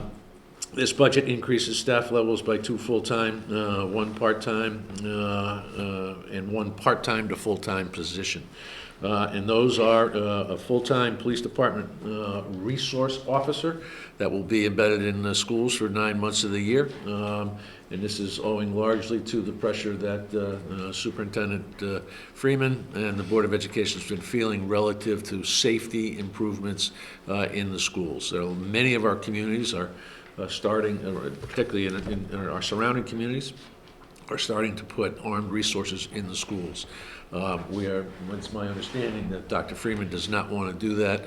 This budget increases staff levels by 2 full-time, 1 part-time, and 1 part-time to full-time position. And those are a full-time police department resource officer that will be embedded in the schools for 9 months of the year. And this is owing largely to the pressure that Superintendent Freeman and the Board of Education has been feeling relative to safety improvements in the schools. So many of our communities are starting, particularly in our surrounding communities, are starting to put armed resources in the schools. It's my understanding that Dr. Freeman does not want to do that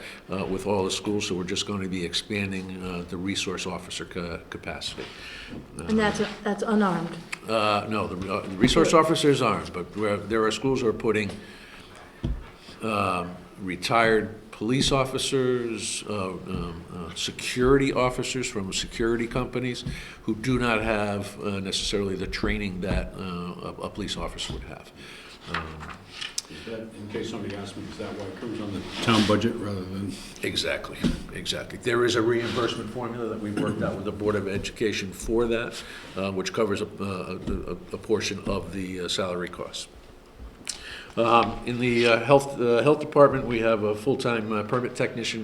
with all the schools, so we're just going to be expanding the resource officer capacity. And that's unarmed? No, the resource officer is armed, but there are schools who are putting retired police officers, security officers from security companies who do not have necessarily the training that a police officer would have. Is that, in case somebody asks me, is that why it comes on the town budget rather than? Exactly. There is a reimbursement formula that we worked out with the Board of Education for that, which covers a portion of the salary costs. In the health department, we have a full-time permit technician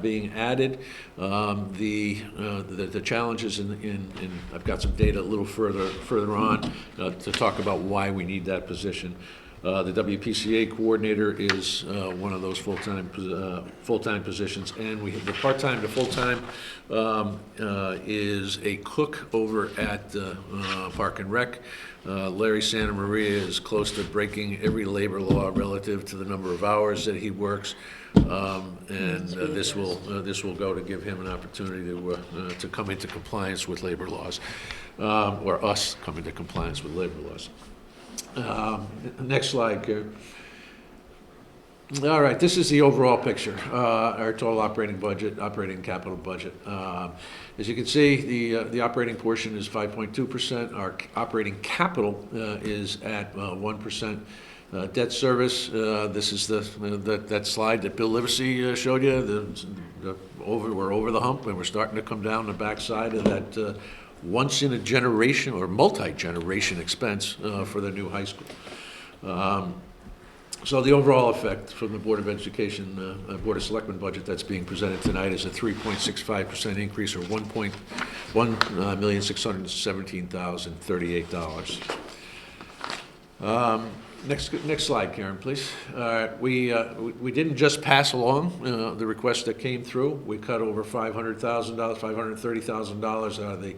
being added. The challenges in I've got some data a little further on to talk about why we need that position. The WPCA coordinator is one of those full-time positions, and we have the part-time to full-time is a cook over at Park and Rec. Larry Santa Maria is close to breaking every labor law relative to the number of hours that he works, and this will go to give him an opportunity to come into compliance with labor laws, or us come into compliance with labor laws. Next slide, Karen. All right, this is the overall picture, our total operating budget, operating capital budget. As you can see, the operating portion is 5.2%. Our operating capital is at 1%. Debt service, this is that slide that Bill Livesey showed you. We're over the hump, and we're starting to come down the backside of that once-in-a-generation or multi-generation expense for the new high school. So the overall effect from the Board of Education, Board of Selectmen budget that's being presented tonight is a 3.65% increase, or $1,617,038. Next slide, Karen, please. We didn't just pass along the request that came through. We cut over $500,000, $530,000 out of the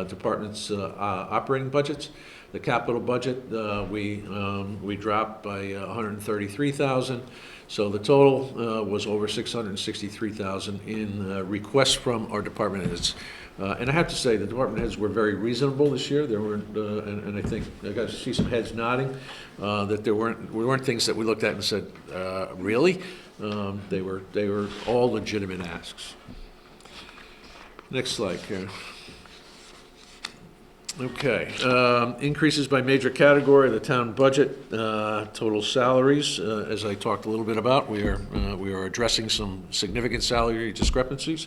department's operating budgets. The capital budget, we dropped by $133,000. So the total was over $663,000 in requests from our department heads. And I have to say, the department heads were very reasonable this year. There weren't, and I think I got to see some heads nodding, that there weren't things that we looked at and said, really? They were all legitimate asks. Next slide, Karen. Okay, increases by major category of the town budget, total salaries, as I talked a little bit about, we are addressing some significant salary discrepancies,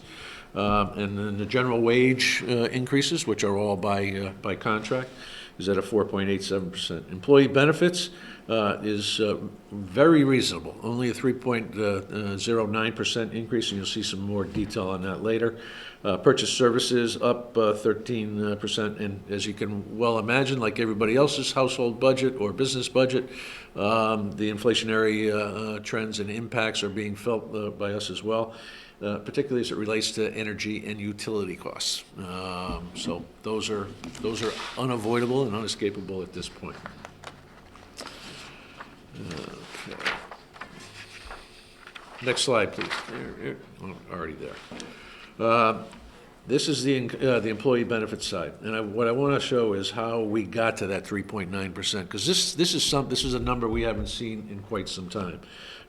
and then the general wage increases, which are all by contract, is at a 4.87%. Employee benefits is very reasonable, only a 3.09% increase, and you'll see some more detail on that later. Purchase services up 13%, and as you can well imagine, like everybody else's household budget or business budget, the inflationary trends and impacts are being felt by us as well, particularly as it relates to energy and utility costs. So those are unavoidable and unescapable at this point. Okay. Next slide, please. Already there. This is the employee benefits side, and what I want to show is how we got to that 3.9%, because this is a number we haven't seen in quite some time.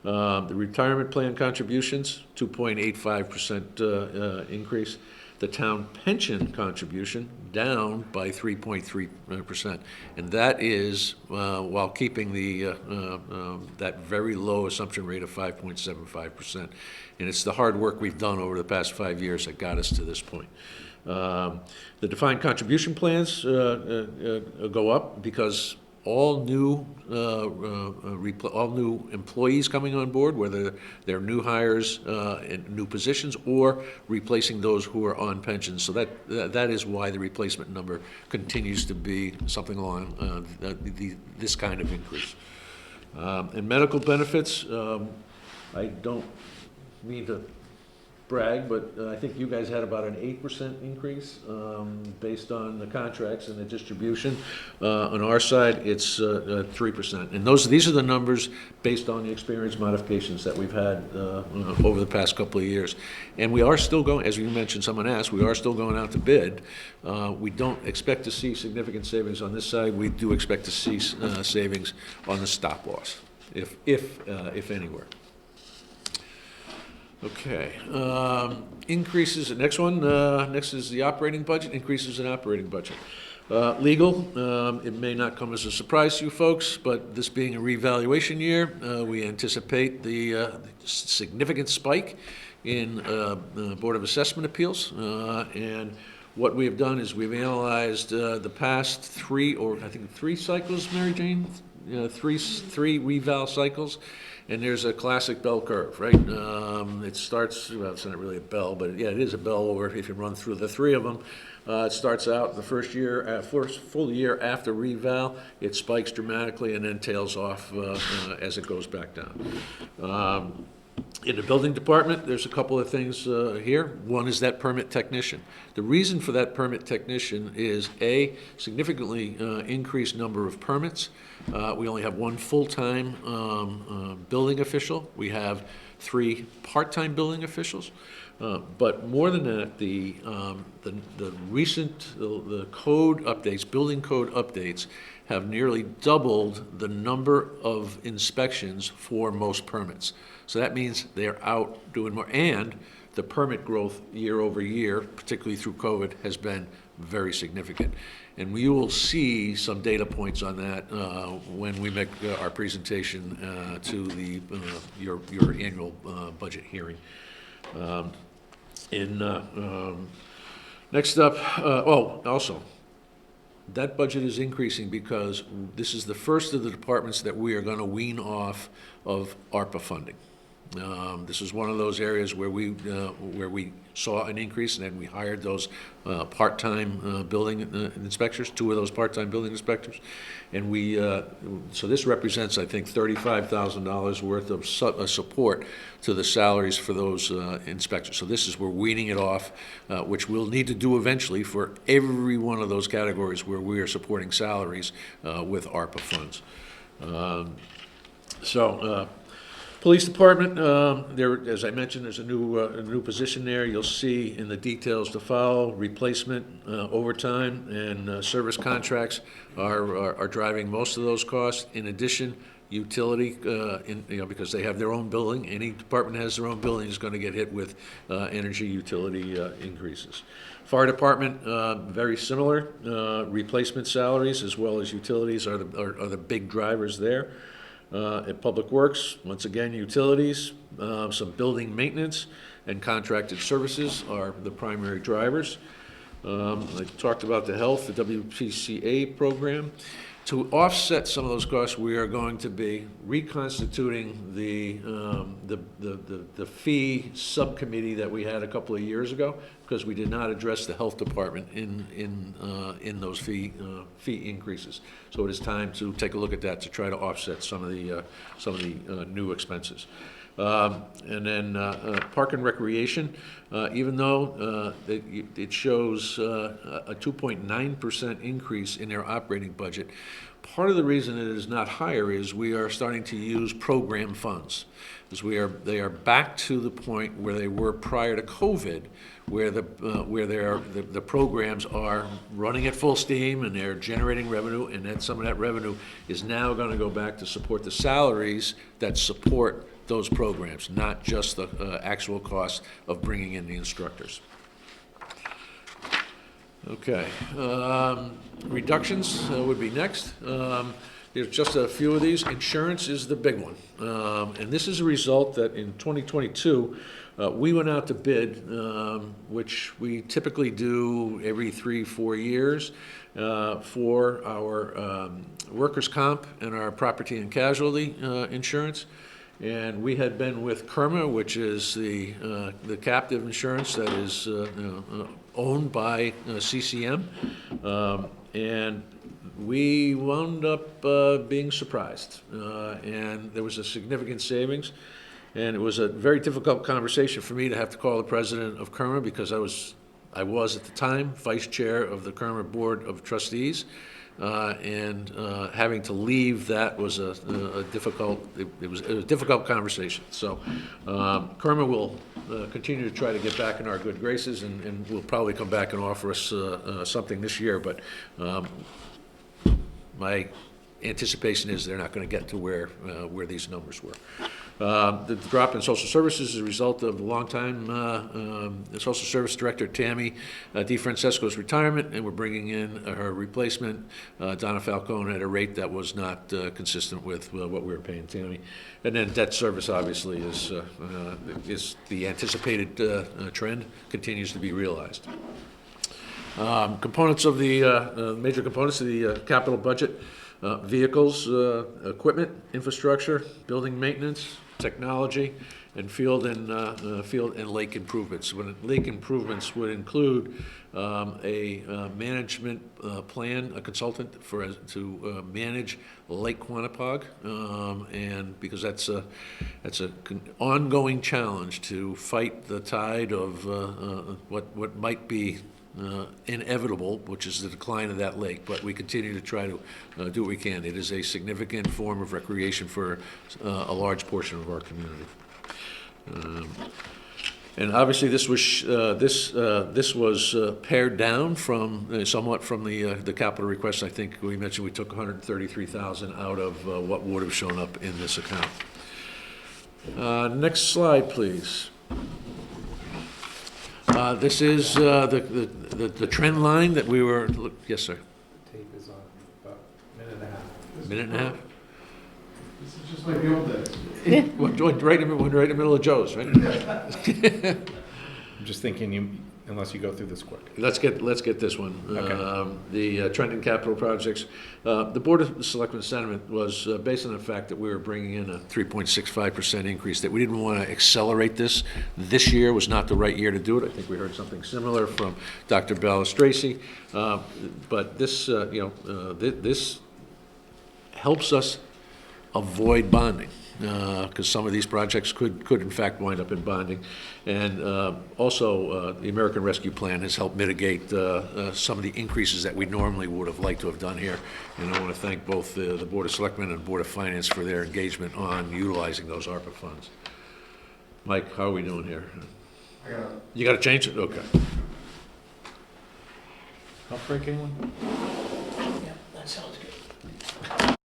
The retirement plan contributions, 2.85% increase. The town pension contribution down by 3.3%, and that is while keeping the that very low assumption rate of 5.75%. And it's the hard work we've done over the past 5 years that got us to this point. The defined contribution plans go up because all new employees coming on board, whether they're new hires in new positions or replacing those who are on pensions. So that is why the replacement number continues to be something along this kind of increase. And medical benefits, I don't mean to brag, but I think you guys had about an 8% increase based on the contracts and the distribution. On our side, it's 3%. And these are the numbers based on the experience modifications that we've had over the past couple of years. And we are still going, as you mentioned, someone asked, we are still going out to bid. We don't expect to see significant savings on this side. We do expect to see savings on the stop loss, if anywhere. Okay, increases, next one, next is the operating budget, increases in operating budget. Legal, it may not come as a surprise to you folks, but this being a revaluation year, we anticipate the significant spike in the Board of Assessment appeals, and what we have done is we've analyzed the past three cycles, Mary Jane? Three reval cycles. And there's a classic bell curve, right? It starts, well, it's not really a bell, but yeah, it is a bell over if you run through the three of them. It starts out the first full year after reval, it spikes dramatically and then tails off as it goes back down. In the building department, there's a couple of things here. One is that permit technician. The reason for that permit technician is a significantly increased number of permits. We only have one full-time building official. We have 3 part-time building officials. But more than that, the recent code updates, building code updates, have nearly doubled the number of inspections for most permits. So that means they're out doing more, and the permit growth year over year, particularly through COVID, has been very significant. And we will see some data points on that when we make our presentation to your annual budget hearing. Next up, also, that budget is increasing because this is the first of the departments that we are going to wean off of ARPA funding. This is one of those areas where we saw an increase, and then we hired those part-time building inspectors, 2 of those part-time building inspectors, and so this represents, I think, $35,000 worth of support to the salaries for those inspectors. So this is, we're weaning it off, which we'll need to do eventually for every one of those categories where we are supporting salaries with ARPA funds. Police Department, as I mentioned, there's a new position there. You'll see in the details to follow, replacement, overtime, and service contracts are driving most of those costs. In addition, utility, because they have their own building. Any department that has their own building is going to get hit with energy utility increases. Fire Department, very similar. Replacement salaries as well as utilities are the big drivers there. At Public Works, once again, utilities, some building maintenance, and contracted services are the primary drivers. I talked about the health, the WPCA program. To offset some of those costs, we are going to be reconstituting the fee subcommittee that we had a couple of years ago, because we did not address the health department in those fee increases. So it is time to take a look at that to try to offset some of the new expenses. And then Park and Recreation, even though it shows a 2.9% increase in their operating budget, part of the reason it is not higher is we are starting to use program funds. As they are back to the point where they were prior to COVID, where the programs are running at full steam and they're generating revenue, and then some of that revenue is now going to go back to support the salaries that support those programs, not just the actual cost of bringing in the instructors. Okay, reductions would be next. There's just a few of these. Insurance is the big one, and this is a result that in 2022 we went out to bid, which we typically do every 3-4 years, for our workers' comp and our property and casualty insurance. And we had been with KERMA, which is the captive insurance that is owned by CCM, and we wound up being surprised, and there was a significant savings, and it was a very difficult conversation for me to have to call the president of KERMA, because I was at the time vice chair of the KERMA Board of Trustees. And having to leave that was a difficult conversation. So KERMA will continue to try to get back in our good graces, and will probably come back and offer us something this year. But my anticipation is they're not going to get to where these numbers were. The drop in social services is a result of the longtime social service director, Tammy DeFrancesco's retirement, and we're bringing in her replacement, Donna Falcone, at a rate that was not consistent with what we were paying Tammy. And then debt service, obviously, is the anticipated trend, continues to be realized. Components of the major components of the capital budget: vehicles, equipment, infrastructure, building maintenance, technology, and field and lake improvements. When lake improvements would include a management plan, a consultant to manage Lake Quannapoug, and because that's an ongoing challenge to fight the tide of what might be inevitable, which is the decline of that lake, but we continue to try to do what we can. It is a significant form of recreation for a large portion of our community. And obviously, this was pared down from somewhat from the capital request. I think we mentioned we took $133,000 out of what would have shown up in this account. Next slide, please. This is the trend line that we were. Yes, sir. Tape is on about a minute and a half. Minute and a half. This is just like the old days. Right in the middle of Joe's, right? I'm just thinking, unless you go through this quick. Let's get this one. Okay. The Trenton capital projects. The Board of Selectmen sentiment was based on the fact that we were bringing in a 3.65% increase, that we didn't want to accelerate this. This year was not the right year to do it. I think we heard something similar from Dr. Balistraci. But this, this helps us avoid bonding, because some of these projects could in fact wind up in bonding. And also, the American Rescue Plan has helped mitigate some of the increases that we normally would have liked to have done here. And I want to thank both the Board of Selectmen and the Board of Finance for their engagement on utilizing those ARPA funds. Mike, how are we doing here? You got to change it? Okay. Outbreak anyone? Yeah, that sounds good.